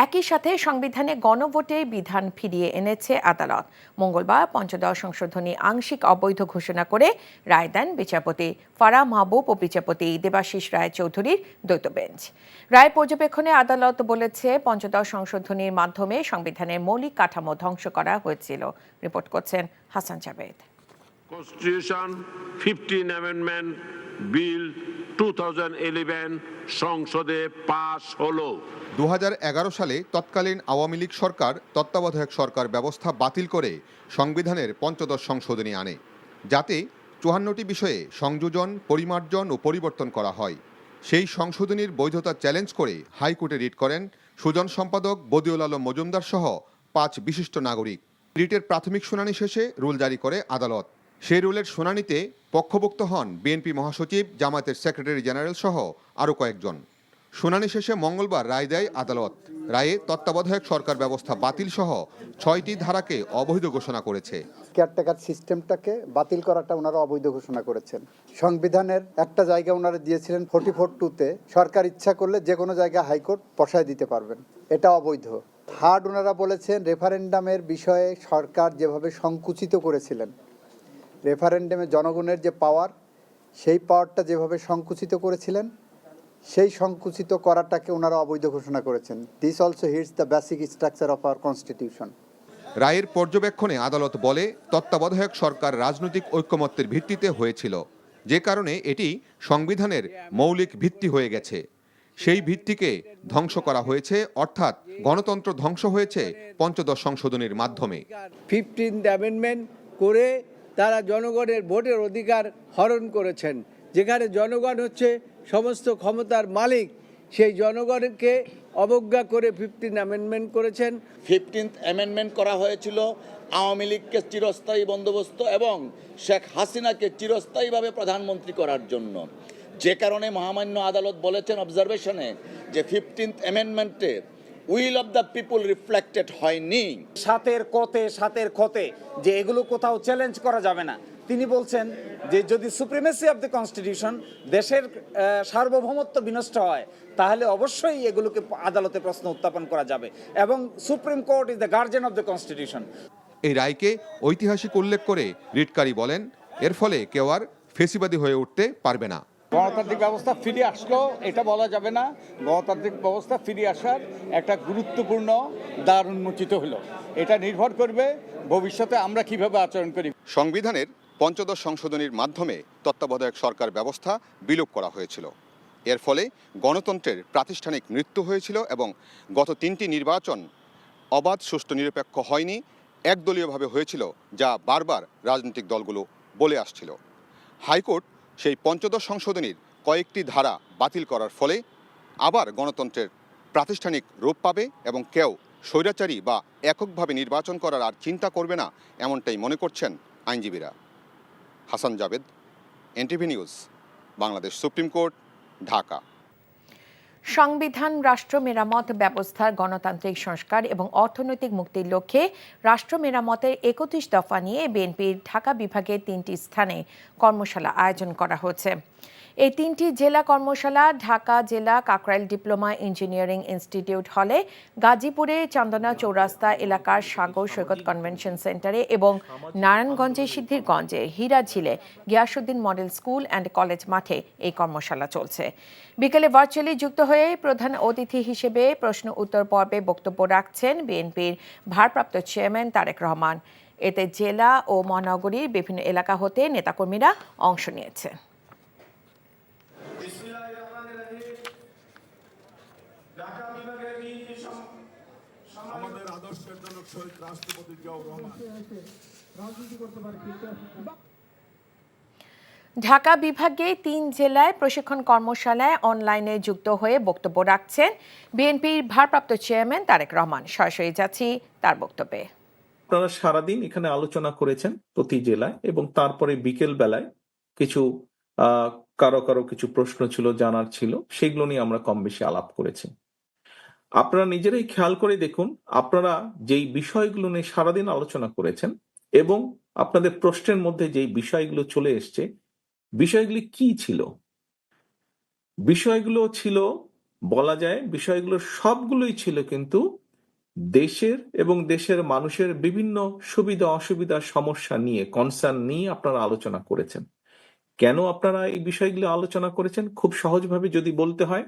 একই সাথে সংবিধানে গণভোটে বিধান ফিরিয়ে এনেছে আদালত। মঙ্গলবার পঞ্চদশ সংশোধনী আংশিক অবৈধ ঘোষণা করে রায় দেন বিচারপতি ফারাহ মাহবুব ও বিচারপতি দেবাশিস রায় চৌধুরীর দ্বৈত বেঞ্চ। রায় পর্যবেক্ষণে আদালত বলেছে, পঞ্চদশ সংশোধনীর মাধ্যমে সংবিধানের মৌলিক কাঠামো ধ্বংস করা হয়েছিল। রিপোর্ট করছেন Hasan Jabed. Constitution 15 Amendment Bill 2011 সংসদে পাশ হলো। 2011 সালে তৎকালীন আওয়ামী লীগ সরকার তত্ত্বাবধায়ক সরকার ব্যবস্থা বাতিল করে সংবিধানের পঞ্চদশ সংশোধনী আনে, যাতে 54টি বিষয়ে সংযোজন, পরিমার্জন ও পরিবর্তন করা হয়। সেই সংশোধনীর বৈধতা চ্যালেঞ্জ করে হাইকোর্টে রিট করেন সুজন সম্পাদক বদিউল আলম মজুমদার সহ 5 বিশিষ্ট নাগরিক। রিটের প্রাথমিক শুনানি শেষে রুল জারি করে আদালত। সেই রুলের শুনানিতে পক্ষভুক্ত হন বিএনপি মহাসচিব, জামায়াতের সেক্রেটারি জেনারেল সহ আরও কয়েকজন। শুনানি শেষে মঙ্গলবার রায় দেয় আদালত। রায়ে তত্ত্বাবধায়ক সরকার ব্যবস্থা বাতিল সহ 6টি ধারাকে অবৈধ ঘোষণা করেছে। কেয়ারটেকার সিস্টেমটাকে বাতিল করাটা ওনারা অবৈধ ঘোষণা করেছেন। সংবিধানের একটা জায়গা ওনারা দিয়েছিলেন 44(2)তে, সরকার ইচ্ছা করলে যে কোনো জায়গায় হাইকোর্ট বসায় দিতে পারবেন, এটা অবৈধ। থার্ড, ওনারা বলেছেন রেফারেন্ডামের বিষয়ে সরকার যেভাবে সংকুচিত করেছিলেন, রেফারেন্ডামে জনগণের যে পাওয়ার, সেই পাওয়ারটা যেভাবে সংকুচিত করেছিলেন, সেই সংকুচিত করাটাকে ওনারা অবৈধ ঘোষণা করেছেন। This also hits the basic structure of our constitution. রায়ের পর্যবেক্ষণে আদালত বলে, তত্ত্বাবধায়ক সরকার রাজনৈতিক ঐক্যমত্যের ভিত্তিতে হয়েছিল, যে কারণে এটি সংবিধানের মৌলিক ভিত্তি হয়ে গেছে। সেই ভিত্তিকে ধ্বংস করা হয়েছে, অর্থাৎ গণতন্ত্র ধ্বংস হয়েছে পঞ্চদশ সংশোধনীর মাধ্যমে। 15th অ্যামেন্ডমেন্ট করে তারা জনগণের ভোটের অধিকার হরণ করেছেন। যেখানে জনগণ হচ্ছে সমস্ত ক্ষমতার মালিক, সেই জনগণকে অবজ্ঞা করে 15th অ্যামেন্ডমেন্ট করেছেন। 15th অ্যামেন্ডমেন্ট করা হয়েছিল আওয়ামী লীগকে চিরস্থায়ী বন্দোবস্ত এবং শেখ হাসিনাকে চিরস্থায়ীভাবে প্রধানমন্ত্রী করার জন্য। যে কারণে মহামান্য আদালত বলেছেন অবজারভেশনে যে 15th অ্যামেন্ডমেন্টে will of the people reflected হয়নি। সাতের ক্ষতে যে এগুলো কোথাও চ্যালেঞ্জ করা যাবে না। তিনি বলছেন যে যদি সুপ্রিমেসি অফ দ্য কনস্টিটিউশন, দেশের সার্বভৌমত্ব বিনষ্ট হয়, তাহলে অবশ্যই এগুলোকে আদালতে প্রশ্ন উত্থাপন করা যাবে এবং supreme court is the guardian of the constitution. এই রায়কে ঐতিহাসিক উল্লেখ করে রিটকারী বলেন, এর ফলে কেউ আর ফেসিবাদী হয়ে উঠতে পারবে না। গণতান্ত্রিক ব্যবস্থা ফিরে আসলো এটা বলা যাবে না। গণতান্ত্রিক ব্যবস্থা ফিরে আসার একটা গুরুত্বপূর্ণ দ্বার উন্মোচিত হলো। এটা নির্ভর করবে ভবিষ্যতে আমরা কিভাবে আচরণ করি। সংবিধানের পঞ্চদশ সংশোধনীর মাধ্যমে তত্ত্বাবধায়ক সরকার ব্যবস্থা বিলোপ করা হয়েছিল। এর ফলে গণতন্ত্রের প্রাতিষ্ঠানিক মৃত্যু হয়েছিল এবং গত 3টি নির্বাচন অবাধ, সুষ্ঠু, নিরপেক্ষ হয়নি, একদলীয়ভাবে হয়েছিল, যা বারবার রাজনৈতিক দলগুলো বলে আসছিল। হাইকোর্ট সেই পঞ্চদশ সংশোধনীর কয়েকটি ধারা বাতিল করার ফলে আবার গণতন্ত্রের প্রাতিষ্ঠানিক রূপ পাবে এবং কেউ স্বৈরাচারী বা এককভাবে নির্বাচন করার আর চিন্তা করবে না, এমনটাই মনে করছেন আইনজীবীরা। Hasan Jabed, NTV news, Bangladesh supreme court, Dhaka. সংবিধান রাষ্ট্র মেরামত ব্যবস্থার গণতান্ত্রিক সংস্কার এবং অর্থনৈতিক মুক্তির লক্ষ্যে রাষ্ট্র মেরামতের 31 দফা নিয়ে বিএনপির ঢাকা বিভাগের 3টি স্থানে কর্মশালা আয়োজন করা হয়েছে। এই 3টি জেলা কর্মশালা ঢাকা জেলা কাকরাইল ডিপ্লোমা ইঞ্জিনিয়ারিং ইনস্টিটিউট হলে, গাজীপুরে চান্দনা চৌরাস্তা এলাকার সাগর সৈকত কনভেনশন সেন্টারে এবং নারায়ণগঞ্জে সিদ্ধিরগঞ্জে হীরাঝিলে Giasuddin model school and college মাঠে এই কর্মশালা চলছে। বিকেলে ভার্চুয়ালি যুক্ত হয়ে প্রধান অতিথি হিসেবে প্রশ্ন উত্তর পর্বে বক্তব্য রাখছেন বিএনপির ভারপ্রাপ্ত চেয়ারম্যান তারেক রহমান। এতে জেলা ও মহানগরীর বিভিন্ন এলাকা হতে নেতাকর্মীরা অংশ নিয়েছে। আমাদের আদর্শের জনক শহীদ রাষ্ট্রপতি জিয়াউর রহমান ঢাকা বিভাগে 3 জেলায় প্রশিক্ষণ কর্মশালায় অনলাইনে যুক্ত হয়ে বক্তব্য রাখছেন বিএনপির ভারপ্রাপ্ত চেয়ারম্যান তারেক রহমান। সরাসরি যাচ্ছি তার বক্তব্যে। আপনারা সারাদিন এখানে আলোচনা করেছেন প্রতি জেলায় এবং তারপরে বিকেল বেলায় কিছু কারো কিছু প্রশ্ন ছিল, জানার ছিল, সেগুলো নিয়ে আমরা কম বেশি আলাপ করেছি। আপনারা নিজেরাই খেয়াল করে দেখুন, আপনারা যেই বিষয়গুলো নিয়ে সারাদিন আলোচনা করেছেন এবং আপনাদের প্রশ্নের মধ্যে যেই বিষয়গুলো চলে এসছে, বিষয়গুলি কি ছিল? বিষয়গুলো ছিল, বলা যায় বিষয়গুলো সবগুলোই ছিল কিন্তু দেশের এবং দেশের মানুষের বিভিন্ন সুবিধা অসুবিধা সমস্যা নিয়ে, কনসার্ন নিয়ে আপনারা আলোচনা করেছেন। কেন আপনারা এই বিষয়গুলো আলোচনা করেছেন? খুব সহজভাবে যদি বলতে হয়,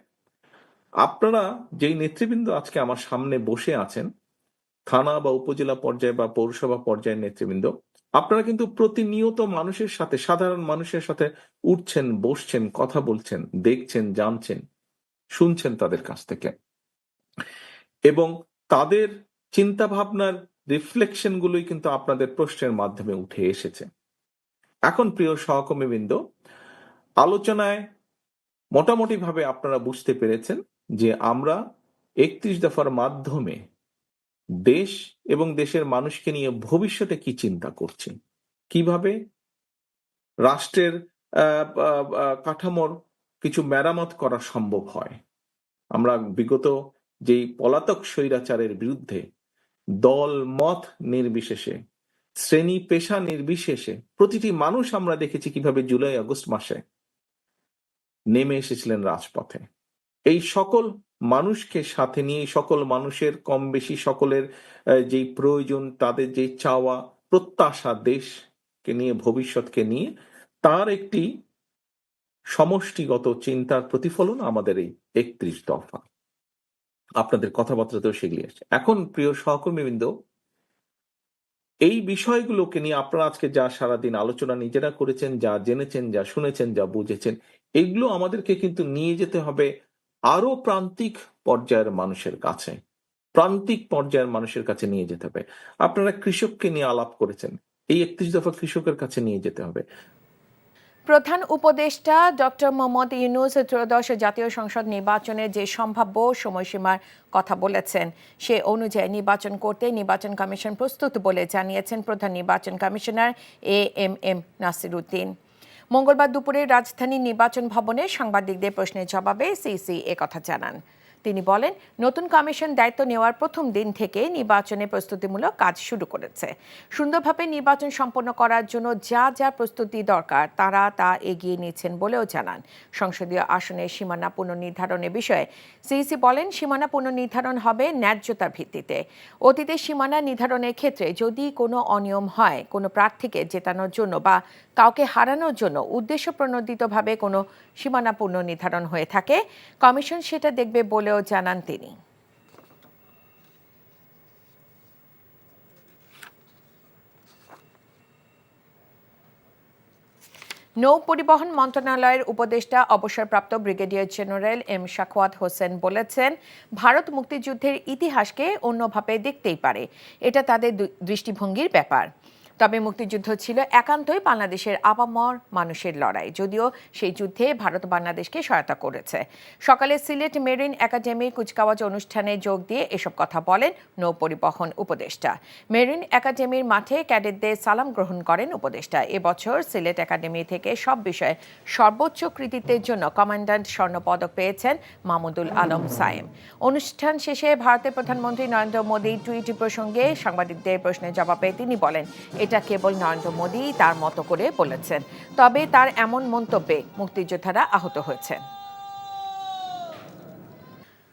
আপনারা যেই নেতৃবৃন্দ আজকে আমার সামনে বসে আছেন, থানা বা উপজেলা পর্যায়ে বা পৌরসভা পর্যায়ের নেতৃবৃন্দ, আপনারা কিন্তু প্রতিনিয়ত মানুষের সাথে, সাধারণ মানুষের সাথে উঠছেন, বসছেন, কথা বলছেন, দেখছেন, জানছেন, শুনছেন তাদের কাছ থেকে, এবং তাদের চিন্তা ভাবনার রিফ্লেকশন গুলোই কিন্তু আপনাদের প্রশ্নের মাধ্যমে উঠে এসেছে। এখন প্রিয় সহকর্মীবৃন্দ, আলোচনায় মোটামুটি ভাবে আপনারা বুঝতে পেরেছেন যে আমরা 31 দফার মাধ্যমে দেশ এবং দেশের মানুষকে নিয়ে ভবিষ্যতে কি চিন্তা করছি, কিভাবে রাষ্ট্রের কাঠামোর কিছু মেরামত করা সম্ভব হয়। আমরা বিগত যেই পলাতক স্বৈরাচারের বিরুদ্ধে দল মত নির্বিশেষে, শ্রেণী পেশা নির্বিশেষে প্রতিটি মানুষ আমরা দেখেছি কিভাবে জুলাই আগস্ট মাসে নেমে এসেছিলেন রাজপথে। এই সকল মানুষকে সাথে নিয়ে, সকল মানুষের কম বেশি সকলের যেই প্রয়োজন, তাদের যে চাওয়া প্রত্যাশা, দেশকে নিয়ে, ভবিষ্যৎকে নিয়ে, তার একটি সমষ্টিগত চিন্তার প্রতিফলন আমাদের এই 31 দফা। আপনাদের কথাবার্তাতেও সেগুলি আসছে। এখন প্রিয় সহকর্মীবৃন্দ, এই বিষয়গুলোকে নিয়ে আপনারা আজকে যা সারাদিন আলোচনা নিজেরা করেছেন, যা জেনেছেন, যা শুনেছেন, যা বুঝেছেন, এগুলো আমাদেরকে কিন্তু নিয়ে যেতে হবে আরো প্রান্তিক পর্যায়ের মানুষের কাছে, প্রান্তিক পর্যায়ের মানুষের কাছে নিয়ে যেতে হবে। আপনারা কৃষককে নিয়ে আলাপ করেছেন, এই 31 দফা কৃষকের কাছে নিয়ে যেতে হবে। প্রধান উপদেষ্টা ডক্টর মোহাম্মদ ইউনূস ত্রয়োদশ জাতীয় সংসদ নির্বাচনের যে সম্ভাব্য সময়সীমার কথা বলেছেন, সে অনুযায়ী নির্বাচন করতে নির্বাচন কমিশন প্রস্তুত বলে জানিয়েছেন প্রধান নির্বাচন কমিশনার এএমএম নাসির উদ্দিন। মঙ্গলবার দুপুরে রাজধানীর নির্বাচন ভবনে সাংবাদিকদের প্রশ্নের জবাবে সিইসি একথা জানান। তিনি বলেন, নতুন কমিশন দায়িত্ব নেওয়ার প্রথম দিন থেকে নির্বাচনে প্রস্তুতিমূলক কাজ শুরু করেছে। সুন্দরভাবে নির্বাচন সম্পন্ন করার জন্য যা যা প্রস্তুতি দরকার তারা তা এগিয়ে নিচ্ছেন বলেও জানান। সংসদীয় আসনের সীমানা পুনর্নির্ধারণের বিষয়ে সিইসি বলেন, সীমানা পুনর্নির্ধারণ হবে ন্যায্যতার ভিত্তিতে। অতীতে সীমানা নির্ধারণের ক্ষেত্রে যদি কোনো অনিয়ম হয়, কোনো প্রার্থীকে জেতানোর জন্য বা কাউকে হারানোর জন্য উদ্দেশ্য প্রণোদিতভাবে কোনো সীমানা পুনর্নির্ধারণ হয়ে থাকে, কমিশন সেটা দেখবে বলেও জানান তিনি। নৌ পরিবহন মন্ত্রণালয়ের উপদেষ্টা অবসরপ্রাপ্ত brigadier general M Shakhawat Hossain বলেছেন, ভারত মুক্তিযুদ্ধের ইতিহাসকে অন্যভাবে দেখতেই পারে, এটা তাদের দৃষ্টিভঙ্গির ব্যাপার। তবে মুক্তিযুদ্ধ ছিল একান্তই বাংলাদেশের আপামর মানুষের লড়াই, যদিও সেই যুদ্ধে ভারত বাংলাদেশকে সহায়তা করেছে। সকালে সিলেট মেরিন একাডেমির কুচকাওয়াজ অনুষ্ঠানে যোগ দিয়ে এসব কথা বলেন নৌ পরিবহন উপদেষ্টা। মেরিন একাডেমির মাঠে ক্যাডেটদের সালাম গ্রহণ করেন উপদেষ্টা। এবছর সিলেট একাডেমি থেকে সব বিষয়ে সর্বোচ্চ কৃতিত্বের জন্য কমান্ড্যান্ট স্বর্ণপদক পেয়েছেন মাহমুদুল আলম সায়েম। অনুষ্ঠান শেষে ভারতের প্রধানমন্ত্রী নরেন্দ্র মোদী টুইট প্রসঙ্গে সাংবাদিকদের প্রশ্নের জবাবে তিনি বলেন, এটা কেবল নরেন্দ্র মোদী তার মতো করে বলেছেন, তবে তার এমন মন্তব্যে মুক্তিযোদ্ধারা আহত হয়েছেন।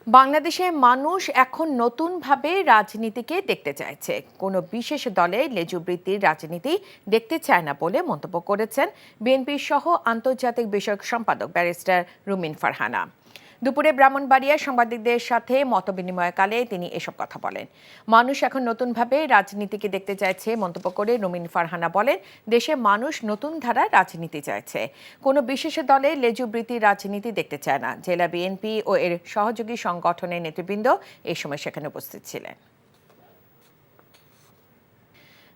বাংলাদেশের মানুষ এখন নতুনভাবে রাজনীতিকে দেখতে চাইছে, কোনো বিশেষ দলের লেজুবৃত্তির রাজনীতি দেখতে চায় না বলে মন্তব্য করেছেন বিএনপির সহ আন্তর্জাতিক বিষয়ক সম্পাদক ব্যারিস্টার রুমিন ফারহানা। দুপুরে ব্রাহ্মণবাড়িয়ার সাংবাদিকদের সাথে মতবিনিময়কালে তিনি এসব কথা বলেন। মানুষ এখন নতুনভাবে রাজনীতিকে দেখতে চাইছে মন্তব্য করে রুমিন ফারহানা বলেন, দেশে মানুষ নতুন ধারার রাজনীতি চাইছে, কোনো বিশেষ দলের লেজুবৃত্তির রাজনীতি দেখতে চায় না। জেলা বিএনপি ও এর সহযোগী সংগঠনের নেতৃবৃন্দ এই সময় সেখানে উপস্থিত ছিলেন।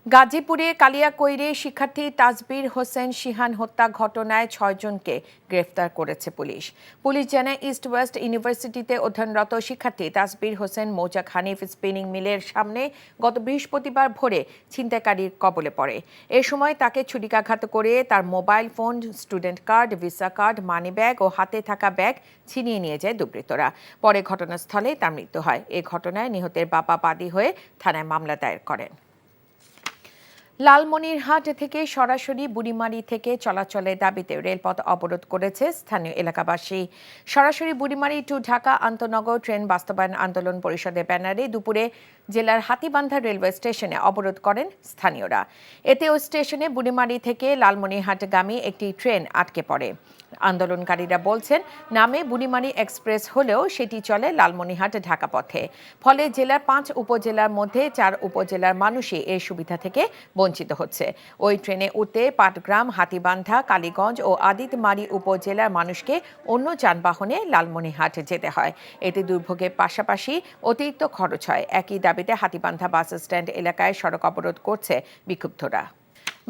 গাজীপুরে কালিয়াকৈরে শিক্ষার্থী তাজবির হোসেন শিহান হত্যা ঘটনায় 6 জনকে গ্রেফতার করেছে পুলিশ। পুলিশ জানায়, ইস্ট ওয়েস্ট ইউনিভার্সিটিতে অধ্যয়নরত শিক্ষার্থী তাজবির হোসেন মৌচাক হানিফ স্পিনিং মিলের সামনে গত বৃহস্পতিবার ভোরে ছিনতাইকারীর কবলে পড়ে। এ সময় তাকে ছুরিকাঘাত করে তার mobile phone, student card, visa card, money bag ও হাতে থাকা ব্যাগ ছিনিয়ে নিয়ে যায় দুর্বৃত্তরা। পরে ঘটনাস্থলে তার মৃত্যু হয়। এ ঘটনায় নিহতের বাবা বাদী হয়ে থানায় মামলা দায়ের করেন। লালমনিরহাট থেকে সরাসরি বুড়িমারি থেকে চলাচলের দাবিতে রেলপথ অবরোধ করেছে স্থানীয় এলাকাবাসী। সরাসরি বুড়িমারি টু ঢাকা আন্তনগর ট্রেন বাস্তবায়ন আন্দোলন পরিষদের ব্যানারে দুপুরে জেলার হাতীবান্ধা রেলওয়ে স্টেশনে অবরোধ করেন স্থানীয়রা। এতে ওই স্টেশনে বুড়িমারি থেকে লালমনিরহাটগামী একটি ট্রেন আটকে পড়ে। আন্দোলনকারীরা বলছেন, নামে বুড়িমারি এক্সপ্রেস হলেও সেটি চলে লালমনিরহাট ঢাকা পথে। ফলে জেলার 5 উপজেলার মধ্যে 4 উপজেলার মানুষই এই সুবিধা থেকে বঞ্চিত হচ্ছে। ওই ট্রেনে উঠতে পাটগ্রাম, হাতীবান্ধা, কালীগঞ্জ ও আদিতমারি উপজেলার মানুষকে অন্য যানবাহনে লালমনিরহাট যেতে হয়। এতে দুর্ভোগের পাশাপাশি অতিরিক্ত খরচ হয়। একই দাবিতে হাতীবান্ধা বাস স্ট্যান্ড এলাকায় সড়ক অবরোধ করছে বিক্ষুব্ধরা।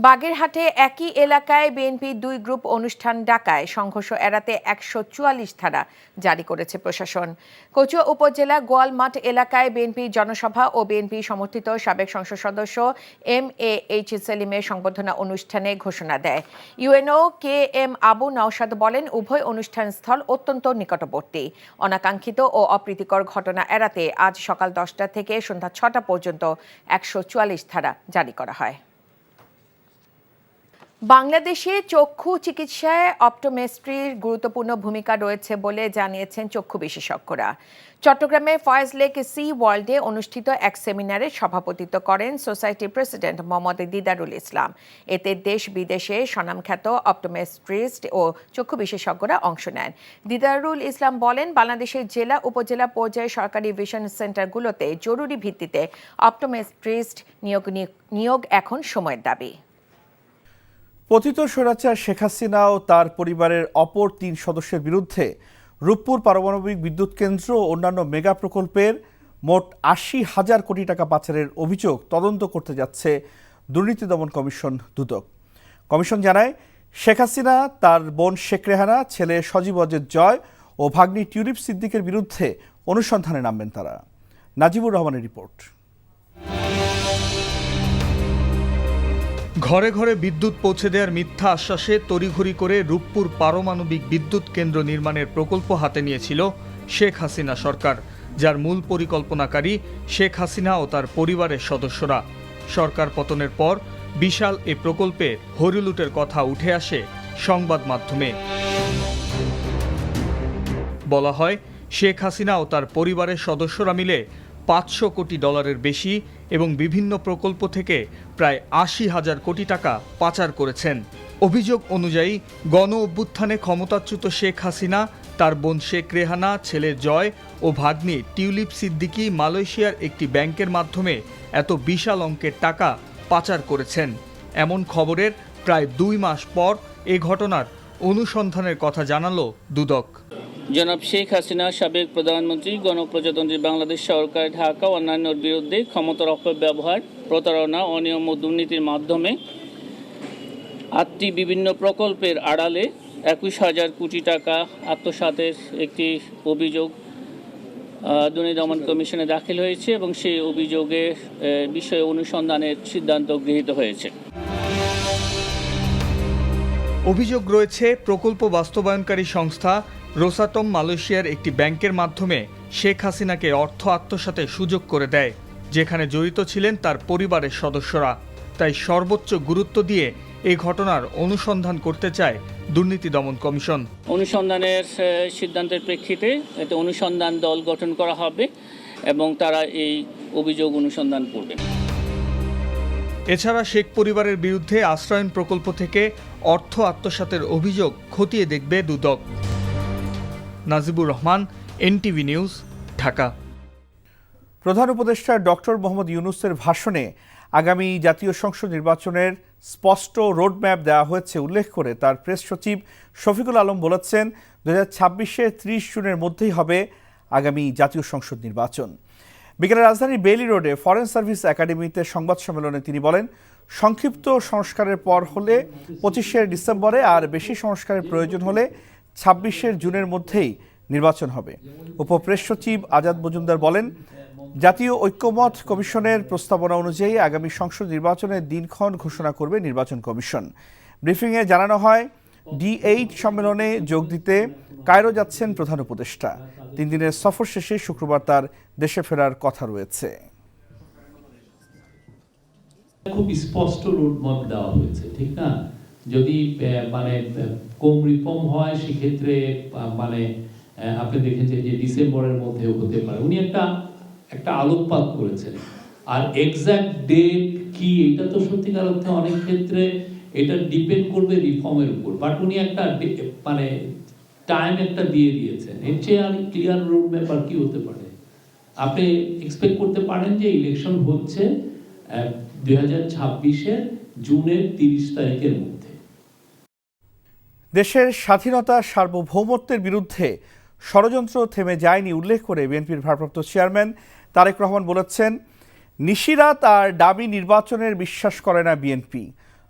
বাগেরহাটে একই এলাকায় বিএনপির 2 গ্রুপ অনুষ্ঠান ডাকায় সংঘর্ষ এড়াতে 144 ধারা জারি করেছে প্রশাসন। কচুয়া উপজেলা গোয়ালমাঠ এলাকায় বিএনপির জনসভা ও বিএনপি সমর্থিত সাবেক সংসদ সদস্য MAH সেলিমের সংবর্ধনা অনুষ্ঠানে ঘোষণা দেয়। ইউএনও KM আবু নওশাদ বলেন, উভয় অনুষ্ঠান স্থল অত্যন্ত নিকটবর্তী। অনাকাঙ্ক্ষিত ও অপ্রীতিকর ঘটনা এড়াতে আজ সকাল 10টা থেকে সন্ধ্যা 6টা পর্যন্ত 144 ধারা জারি করা হয়। বাংলাদেশে চক্ষু চিকিৎসায় অপটোমেট্রির গুরুত্বপূর্ণ ভূমিকা রয়েছে বলে জানিয়েছেন চক্ষু বিশেষজ্ঞরা। চট্টগ্রামের ফয়েজ লেক সি ওয়ার্ল্ডে অনুষ্ঠিত এক সেমিনারে সভাপতিত্ব করেন সোসাইটির প্রেসিডেন্ট মোহাম্মদ দিদারুল ইসলাম। এতে দেশ বিদেশে স্বনামখ্যাত অপটোমেট্রিস্ট ও চক্ষু বিশেষজ্ঞরা অংশ নেন। দিদারুল ইসলাম বলেন, বাংলাদেশের জেলা উপজেলা পর্যায়ে সরকারি ভিশন সেন্টারগুলোতে জরুরি ভিত্তিতে অপটোমেট্রিস্ট নিয়োগ এখন সময়ের দাবি। পতিত স্বৈরাচার শেখ হাসিনা ও তার পরিবারের অপর 3 সদস্যের বিরুদ্ধে রূপপুর পারমাণবিক বিদ্যুৎ কেন্দ্র ও অন্যান্য মেগা প্রকল্পের মোট 80,000 কোটি টাকা পাচারের অভিযোগ তদন্ত করতে যাচ্ছে দুর্নীতি দমন কমিশন দুদক। কমিশন জানায়, শেখ হাসিনা, তার বোন শেখ রেহানা, ছেলে সজীব অজেদ জয় ও ভাগ্নি টিউলিপ সিদ্দিকের বিরুদ্ধে অনুসন্ধানে নামবেন তারা। নাজিবুর রহমানের রিপোর্ট। ঘরে ঘরে বিদ্যুৎ পৌঁছে দেওয়ার মিথ্যা আশ্বাসে তড়িঘড়ি করে রূপপুর পারমাণবিক বিদ্যুৎ কেন্দ্র নির্মাণের প্রকল্প হাতে নিয়েছিল শেখ হাসিনা সরকার, যার মূল পরিকল্পনাকারী শেখ হাসিনা ও তার পরিবারের সদস্যরা। সরকার পতনের পর বিশাল এ প্রকল্পে হরিলুটের কথা উঠে আসে সংবাদ মাধ্যমে। বলা হয়, শেখ হাসিনা ও তার পরিবারের সদস্যরা মিলে 500 কোটি ডলারের বেশি এবং বিভিন্ন প্রকল্প থেকে প্রায় 80,000 কোটি টাকা পাচার করেছেন। অভিযোগ অনুযায়ী গণ অভ্যুত্থানে ক্ষমতাচ্যুত শেখ হাসিনা, তার বোন শেখ রেহানা, ছেলে জয় ও ভাগ্নি টিউলিপ সিদ্দিকী মালয়েশিয়ার একটি ব্যাংকের মাধ্যমে এত বিশাল অঙ্কের টাকা পাচার করেছেন। এমন খবরের প্রায় 2 মাস পর এ ঘটনার অনুসন্ধানের কথা জানালো দুদক। জনাব শেখ হাসিনা, সাবেক প্রধানমন্ত্রী, গণপ্রজাতন্ত্রী বাংলাদেশ সরকার, ঢাকা ও অন্যান্যর বিরুদ্ধে ক্ষমতার অপব্যবহার, প্রতারণা, অনিয়ম ও দুর্নীতির মাধ্যমে 8টি বিভিন্ন প্রকল্পের আড়ালে 21,000 কোটি টাকা আত্মসাতের একটি অভিযোগ দুর্নীতি দমন কমিশনে দাখিল হয়েছে এবং সেই অভিযোগের বিষয়ে অনুসন্ধানের সিদ্ধান্ত গৃহীত হয়েছে। অভিযোগ রয়েছে প্রকল্প বাস্তবায়নকারী সংস্থা রোসাটম মালয়েশিয়ার একটি ব্যাংকের মাধ্যমে শেখ হাসিনাকে অর্থ আত্মসাতের সুযোগ করে দেয়, যেখানে জড়িত ছিলেন তার পরিবারের সদস্যরা। তাই সর্বোচ্চ গুরুত্ব দিয়ে এই ঘটনার অনুসন্ধান করতে চায় দুর্নীতি দমন কমিশন। অনুসন্ধানের সিদ্ধান্তের প্রেক্ষিতে এতে অনুসন্ধান দল গঠন করা হবে এবং তারা এই অভিযোগ অনুসন্ধান করবে। এছাড়া শেখ পরিবারের বিরুদ্ধে আশ্রয়ন প্রকল্প থেকে অর্থ আত্মসাতের অভিযোগ খতিয়ে দেখবে দুদক। Najibur Rahman, NTV news, Dhaka. প্রধান উপদেষ্টা ডক্টর মোহাম্মদ ইউনূসের ভাষণে আগামী জাতীয় সংসদ নির্বাচনের স্পষ্ট রোডম্যাপ দেওয়া হয়েছে উল্লেখ করে তার প্রেস সচিব শফিকুল আলম বলেছেন, 2026-এ 30 জুনের মধ্যেই হবে আগামী জাতীয় সংসদ নির্বাচন। বিকেলে রাজধানীর বেইলি রোডে ফরেন সার্ভিস একাডেমিতে সংবাদ সম্মেলনে তিনি বলেন, সংক্ষিপ্ত সংস্কারের পর হলে 25শে ডিসেম্বরে, আর বেশি সংস্কারের প্রয়োজন হলে 26শে জুনের মধ্যেই নির্বাচন হবে। উপপ্রেস সচিব আজাদ মজুমদার বলেন, জাতীয় ঐক্যমত কমিশনের প্রস্তাবনা অনুযায়ী আগামী সংসদ নির্বাচনের দিনক্ষণ ঘোষণা করবে নির্বাচন কমিশন। ব্রিফিংয়ে জানানো হয়, D8 সম্মেলনে যোগ দিতে কায়রো যাচ্ছেন প্রধান উপদেষ্টা। 3 দিনের সফর শেষে শুক্রবার তার দেশে ফেরার কথা রয়েছে। খুব স্পষ্ট রোডম্যাপ দেওয়া হয়েছে, ঠিক না? যদি মানে কম রিফর্ম হয় সেক্ষেত্রে মানে আপনি দেখেছেন যে ডিসেম্বরের মধ্যেও হতে পারে। উনি একটা আলোকপাত করেছেন, আর এক্সাক্ট ডেট কি এটা তো সত্যিকার অর্থে অনেক ক্ষেত্রে এটা ডিপেন্ড করবে রিফর্মের উপর, বাট উনি একটা মানে টাইম একটা দিয়ে দিয়েছেন। এর চেয়ে আর ক্লিয়ার রোড ম্যাপ আর কি হতে পারে? আপনি এক্সপেক্ট করতে পারেন যে ইলেকশন হচ্ছে 2026-এর জুনের 30 তারিখের মধ্যে। দেশের স্বাধীনতা সার্বভৌমত্বের বিরুদ্ধে ষড়যন্ত্র থেমে যায়নি উল্লেখ করে বিএনপির ভারপ্রাপ্ত চেয়ারম্যান তারেক রহমান বলেছেন, নিশিরাত আর দাবি নির্বাচনের বিশ্বাস করে না বিএনপি।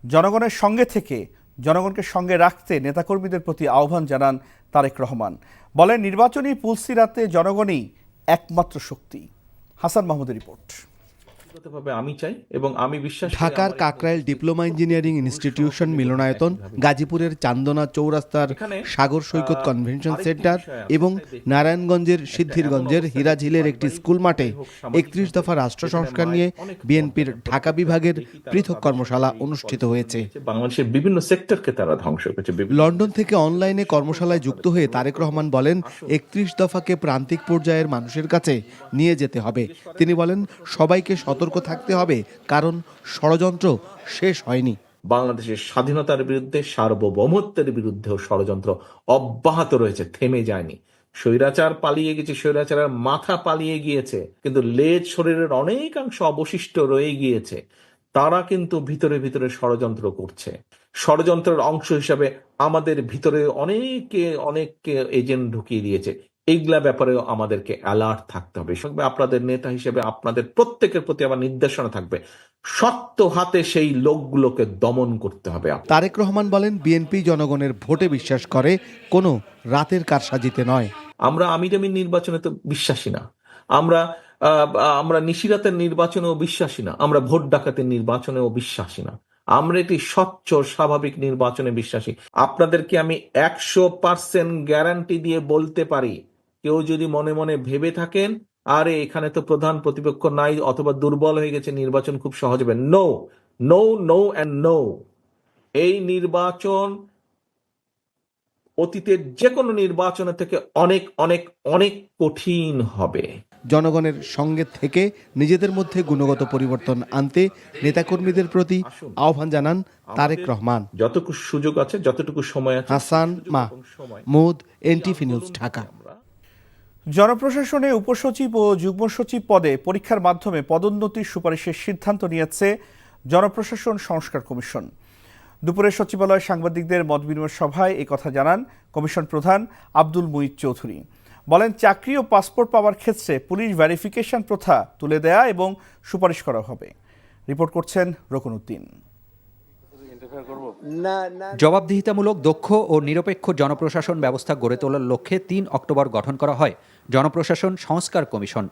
জনগণের সঙ্গে থেকে জনগণকে সঙ্গে রাখতে নেতাকর্মীদের প্রতি আহ্বান জানান তারেক রহমান। বলেন, নির্বাচনী পুলসিরাতে জনগণই একমাত্র শক্তি। হাসান মাহমুদের রিপোর্ট। আমি চাই এবং আমি বিশ্বাস ঢাকার কাকরাইল ডিপ্লোমা ইঞ্জিনিয়ারিং ইনস্টিটিউশন মিলনায়তন, গাজীপুরের চান্দনা চৌরাস্তার সাগর সৈকত কনভেনশন সেন্টার এবং নারায়ণগঞ্জের সিদ্ধিরগঞ্জের হিরাঝিলের একটি স্কুল মাঠে 31 দফা রাষ্ট্র সংস্কার নিয়ে বিএনপির ঢাকা বিভাগের পৃথক কর্মশালা অনুষ্ঠিত হয়েছে। বাংলাদেশের বিভিন্ন সেক্টরকে তারা ধ্বংস করেছে। লন্ডন থেকে অনলাইনে কর্মশালায় যুক্ত হয়ে তারেক রহমান বলেন, 31 দফাকে প্রান্তিক পর্যায়ের মানুষের কাছে নিয়ে যেতে হবে। তিনি বলেন, সবাইকে সতর্ক থাকতে হবে, কারণ ষড়যন্ত্র শেষ হয়নি। বাংলাদেশের স্বাধীনতার বিরুদ্ধে, সার্বভৌমত্বের বিরুদ্ধেও ষড়যন্ত্র অব্যাহত রয়েছে, থেমে যায়নি। স্বৈরাচার পালিয়ে গেছে, স্বৈরাচারের মাথা পালিয়ে গিয়েছে, কিন্তু লেজ শরীরের অনেকাংশ অবশিষ্ট রয়ে গিয়েছে। তারা কিন্তু ভিতরে ভিতরে ষড়যন্ত্র করছে। ষড়যন্ত্রের অংশ হিসাবে আমাদের ভিতরে অনেককে এজেন্ট ঢুকিয়ে দিয়েছে। এইগুলা ব্যাপারেও আমাদেরকে অ্যালার্ট থাকতে হবে। আপনাদের নেতা হিসেবে আপনাদের প্রত্যেকের প্রতি আমার নির্দেশনা থাকবে, শক্ত হাতে সেই লোকগুলোকে দমন করতে হবে। তারেক রহমান বলেন, বিএনপি জনগণের ভোটে বিশ্বাস করে, কোনো রাতের কারসাজিতে নয়। আমরা আমিরামির নির্বাচনে তো বিশ্বাসী না, আমরা নিশিরাতের নির্বাচনেও বিশ্বাসী না, আমরা ভোট ডাকাতের নির্বাচনেও বিশ্বাসী না। আমরা একটি স্বচ্ছ স্বাভাবিক নির্বাচনে বিশ্বাসী। আপনাদেরকে আমি 100% গ্যারান্টি দিয়ে বলতে পারি, কেউ যদি মনে মনে ভেবে থাকেন আরে এখানে তো প্রধান প্রতিপক্ষ নাই অথবা দুর্বল হয়ে গেছে, নির্বাচন খুব সহজ হবে, no no no and no. এই নির্বাচন অতীতের যে কোনো নির্বাচনের থেকে অনেক অনেক অনেক কঠিন হবে। জনগণের সঙ্গে থেকে নিজেদের মধ্যে গুণগত পরিবর্তন আনতে নেতাকর্মীদের প্রতি আহ্বান জানান তারেক রহমান। যতটুকু সুযোগ আছে, যতটুকু সময় আছে। হাসান মাহমুদ, এনটিভি নিউজ, ঢাকা। জনপ্রশাসনে উপসচিব ও যুগ্ম সচিব পদে পরীক্ষার মাধ্যমে পদোন্নতির সুপারিশের সিদ্ধান্ত নিয়েছে জনপ্রশাসন সংস্কার কমিশন। দুপুরে সচিবালয়ে সাংবাদিকদের মতবিনিময় সভায় একথা জানান কমিশন প্রধান আব্দুল মুঈদ চৌধুরী। বলেন, চাকরি ও পাসপোর্ট পাওয়ার ক্ষেত্রে পুলিশ ভেরিফিকেশন প্রথা তুলে দেয়া এবং সুপারিশ করা হবে। রিপোর্ট করছেন রকনউদ্দিন। জবাবদিহিতামূলক, দক্ষ ও নিরপেক্ষ জনপ্রশাসন ব্যবস্থা গড়ে তোলার লক্ষ্যে 3 অক্টোবর গঠন করা হয় জনপ্রশাসন সংস্কার কমিশন।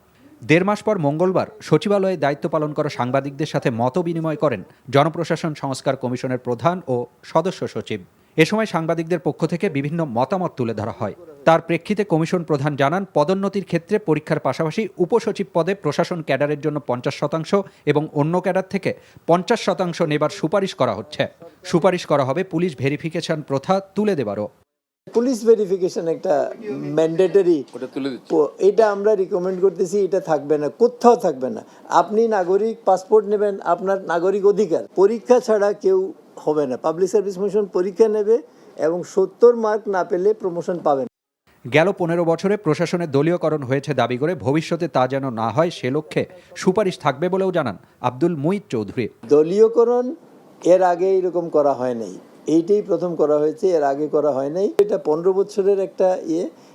1.5 মাস পর মঙ্গলবার সচিবালয়ে দায়িত্ব পালন করা সাংবাদিকদের সাথে মত বিনিময় করেন জনপ্রশাসন সংস্কার কমিশনের প্রধান ও সদস্য সচিব। এ সময় সাংবাদিকদের পক্ষ থেকে বিভিন্ন মতামত তুলে ধরা হয়। তার প্রেক্ষিতে কমিশন প্রধান জানান, পদোন্নতির ক্ষেত্রে পরীক্ষার পাশাপাশি উপসচিব পদে প্রশাসন ক্যাডারের জন্য 50% এবং অন্য ক্যাডার থেকে 50% নেবার সুপারিশ করা হচ্ছে। সুপারিশ করা হবে পুলিশ ভেরিফিকেশন প্রথা তুলে দেবারও। পুলিশ ভেরিফিকেশন একটা ম্যান্ডেটরি, এটা আমরা রিকমেন্ড করতেছি, এটা থাকবে না, কোথাও থাকবে না। আপনি নাগরিক পাসপোর্ট নেবেন, আপনার নাগরিক অধিকার, পরীক্ষা ছাড়া কেউ হবে না। পাবলিক সার্ভিস কমিশন পরীক্ষা নেবে এবং 70 মার্ক না পেলে প্রমোশন পাবেন। গেল 15 বছরে প্রশাসনের দলীয়করণ হয়েছে দাবি করে ভবিষ্যতে তা যেন না হয় সে লক্ষ্যে সুপারিশ থাকবে বলেও জানান আব্দুল মুঈদ চৌধুরী। দলীয়করণ এর আগে এরকম করা হয় নাই, এইটাই প্রথম করা হয়েছে, এর আগে করা হয় নাই। এটা 15 বছরের একটা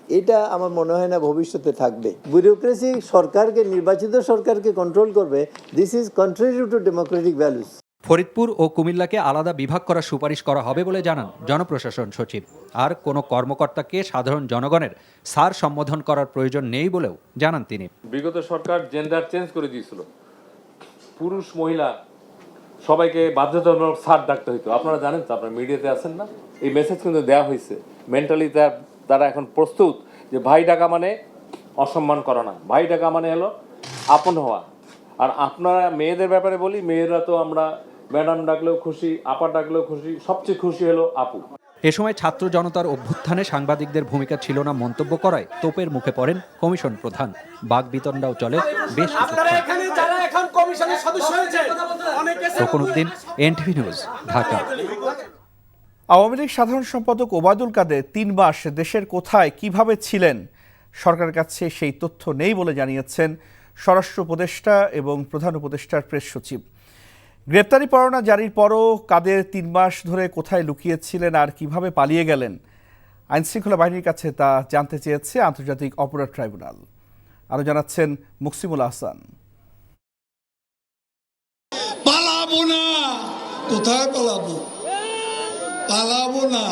এটা আমার মনে হয় না ভবিষ্যতে থাকবে। ব্যুরোক্রেসি সরকারকে, নির্বাচিত সরকারকে কন্ট্রোল করবে। This is contrary to democratic values. Faridpur ও কুমিল্লাকে আলাদা বিভাগ করার সুপারিশ করা হবে বলে জানান জনপ্রশাসন সচিব। আর কোনো কর্মকর্তাকে সাধারণ জনগণের স্যার সম্বোধন করার প্রয়োজন নেই বলেও জানান তিনি। বিগত সরকার জেন্ডার চেঞ্জ করে দিয়েছিল, পুরুষ মহিলা সবাইকে বাধ্যতামূলক স্যার ডাকতে হইতো। আপনারা জানেন তো, আপনারা মিডিয়াতে আছেন না, এই মেসেজ কিন্তু দেওয়া হয়েছে। মেন্টালি তারা এখন প্রস্তুত যে ভাই ডাকা মানে অসম্মান করা না, ভাই ডাকা মানে হলো আপন হওয়া। আর আপনারা মেয়েদের ব্যাপারে বলি, মেয়েরা তো আমরা ম্যাডাম ডাকলেও খুশি, আপা ডাকলেও খুশি, সবচেয়ে খুশি হলো আপু। এ সময় ছাত্র জনতার অভ্যুত্থানে সাংবাদিকদের ভূমিকা ছিল না মন্তব্য করায় তোপের মুখে পড়েন কমিশন প্রধান। বাকবিতণ্ডাও চলে বেশ রকনউদ্দিন, এনটিভি নিউজ, ঢাকা। আওয়ামী লীগ সাধারণ সম্পাদক ওবায়দুল কাদের 3 মাস দেশের কোথায় কিভাবে ছিলেন সরকারের কাছে সেই তথ্য নেই বলে জানিয়েছেন স্বরাষ্ট্র উপদেষ্টা এবং প্রধান উপদেষ্টার প্রেস সচিব। গ্রেপ্তারি পরোয়ানা জারির পরও কাদের 3 মাস ধরে কোথায় লুকিয়েছিলেন আর কিভাবে পালিয়ে গেলেন আইনশৃঙ্খলা বাহিনীর কাছে তা জানতে চেয়েছে আন্তর্জাতিক অপরাধ ট্রাইব্যুনাল। আরো জানাচ্ছেন মুকসিমুল আহসান। পালাবো না, কোথায় পালাবো? পালাবো না,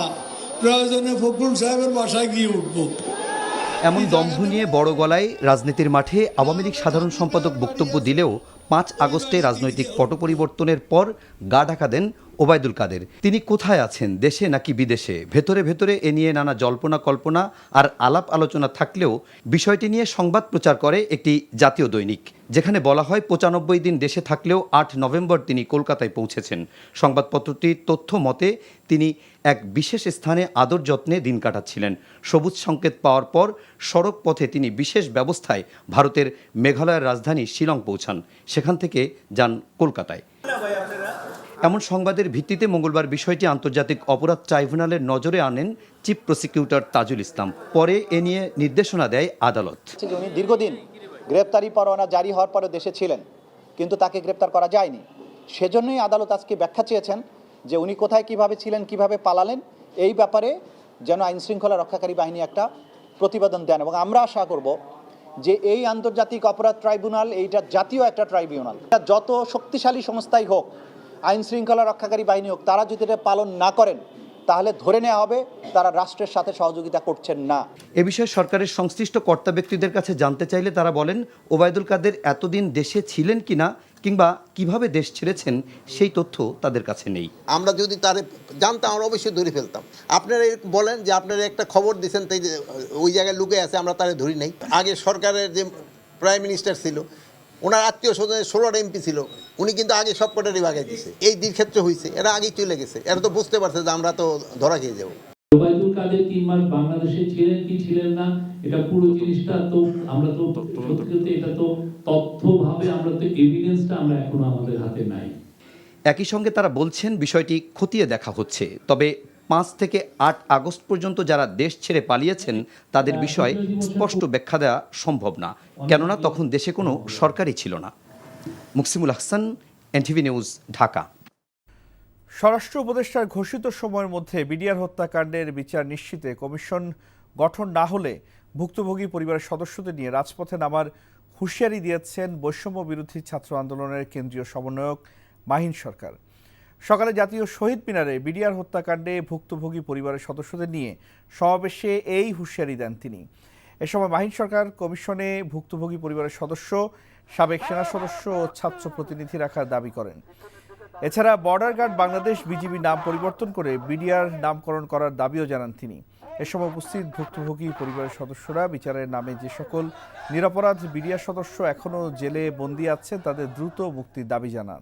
প্রয়োজনে ফখরুল সাহেবের বাসায় গিয়ে উঠবো। এমন দম্ভ নিয়ে বড় গলায় রাজনীতির মাঠে আওয়ামী লীগ সাধারণ সম্পাদক বক্তব্য দিলেও 5 আগস্টে রাজনৈতিক পট পরিবর্তনের পর গা ঢাকা দেন ওবায়দুল কাদের। তিনি কোথায় আছেন, দেশে নাকি বিদেশে? ভেতরে ভেতরে এ নিয়ে নানা জল্পনা কল্পনা আর আলাপ আলোচনা থাকলেও বিষয়টি নিয়ে সংবাদ প্রচার করে একটি জাতীয় দৈনিক, যেখানে বলা হয় 95 দিন দেশে থাকলেও 8 নভেম্বর তিনি কলকাতায় পৌঁছেছেন। সংবাদপত্রটির তথ্য মতে তিনি এক বিশেষ স্থানে আদর যত্নে দিন কাটাচ্ছিলেন। সবুজ সংকেত পাওয়ার পর সড়ক পথে তিনি বিশেষ ব্যবস্থায় ভারতের মেঘালয়ের রাজধানী শিলং পৌঁছান, সেখান থেকে যান কলকাতায়। এমন সংবাদের ভিত্তিতে মঙ্গলবার বিষয়টি আন্তর্জাতিক অপরাধ ট্রাইব্যুনালের নজরে আনেন চিফ প্রসিকিউটর তাজুল ইসলাম। পরে এ নিয়ে নির্দেশনা দেয় আদালত। উনি দীর্ঘদিন গ্রেপ্তারি পরোয়ানা জারি হওয়ার পরে দেশে ছিলেন, কিন্তু তাকে গ্রেপ্তার করা যায়নি। সেজন্যই আদালত আজকে ব্যাখ্যা চেয়েছেন যে উনি কোথায় কিভাবে ছিলেন, কিভাবে পালালেন, এই ব্যাপারে যেন আইনশৃঙ্খলা রক্ষাকারী বাহিনী একটা প্রতিবেদন দেন। এবং আমরা আশা করব যে এই আন্তর্জাতিক অপরাধ ট্রাইব্যুনাল এইটা জাতীয় একটা ট্রাইব্যুনাল, যত শক্তিশালী সংস্থাই হোক, আইন শৃঙ্খলা রক্ষাকারী বাহিনী হোক, তারা যদি এটা পালন না করেন তাহলে ধরে নেওয়া হবে তারা রাষ্ট্রের সাথে সহযোগিতা করছেন না। এ বিষয়ে সরকারের সংশ্লিষ্ট কর্তা ব্যক্তিদের কাছে জানতে চাইলে তারা বলেন, ওবায়দুল কাদের এতদিন দেশে ছিলেন কিনা কিংবা কিভাবে দেশ ছেড়েছেন সেই তথ্য তাদের কাছে নেই। আমরা যদি তারে জানতাম আমরা অবশ্যই ধরে ফেলতাম। আপনারা বলেন যে আপনারা একটা খবর দিচ্ছেন তাই ওই জায়গায় লুকে আছে, আমরা তারে ধরি নাই। আগে সরকারের যে প্রাইম মিনিস্টার ছিল, ওনার আত্মীয় স্বজনের 16টা এমপি ছিল, উনি কিন্তু আগে সব কটারই বাগাই দিয়েছে। এই দিক ক্ষেত্রে হয়েছে, এরা আগেই চলে গেছে, এরা তো বুঝতে পারছে যে আমরা তো ধরা খেয়ে যাবো। ওবায়দুল কাদের 3 মাস বাংলাদেশে ছিলেন কি ছিলেন না, এটা পুরো জিনিসটা তো আমরা তো সত্যি এটা তো তথ্যভাবে আমরা তো এভিডেন্সটা আমরা এখনো আমাদের হাতে নাই। একই সঙ্গে তারা বলছেন বিষয়টি খতিয়ে দেখা হচ্ছে, তবে 5 থেকে 8 আগস্ট পর্যন্ত যারা দেশ ছেড়ে পালিয়েছেন তাদের বিষয়ে স্পষ্ট ব্যাখ্যা দেওয়া সম্ভব না, কেননা তখন দেশে কোনো সরকারই ছিল না। Muksimul Ahsan, NTV news, Dhaka. স্বরাষ্ট্র উপদেষ্টার ঘোষিত সময়ের মধ্যে বিডিআর হত্যাকাণ্ডের বিচার নিশ্চিতে কমিশন গঠন না হলে ভুক্তভোগী পরিবারের সদস্যদের নিয়ে রাজপথে নামার হুঁশিয়ারি দিয়েছেন বৈষম্য বিরোধী ছাত্র আন্দোলনের কেন্দ্রীয় সমন্বয়ক মাহিন সরকার। সকালে জাতীয় শহীদ মিনারে বিডিআর হত্যাকাণ্ডে ভুক্তভোগী পরিবারের সদস্যদের নিয়ে সমাবেশে এই হুঁশিয়ারি দেন তিনি। এ সময় মাহিন সরকার কমিশনে ভুক্তভোগী পরিবারের সদস্য, সাবেক সেনা সদস্য ও ছাত্র প্রতিনিধি রাখার দাবি করেন। এছাড়া বর্ডার গার্ড বাংলাদেশ বিজিবি নাম পরিবর্তন করে বিডিআর নামকরণ করার দাবিও জানান তিনি। এ সময় উপস্থিত ভুক্তভোগী পরিবারের সদস্যরা বিচারের নামে যে সকল নিরপরাধ বিডিআর সদস্য এখনও জেলে বন্দী আছেন তাদের দ্রুত মুক্তির দাবি জানান।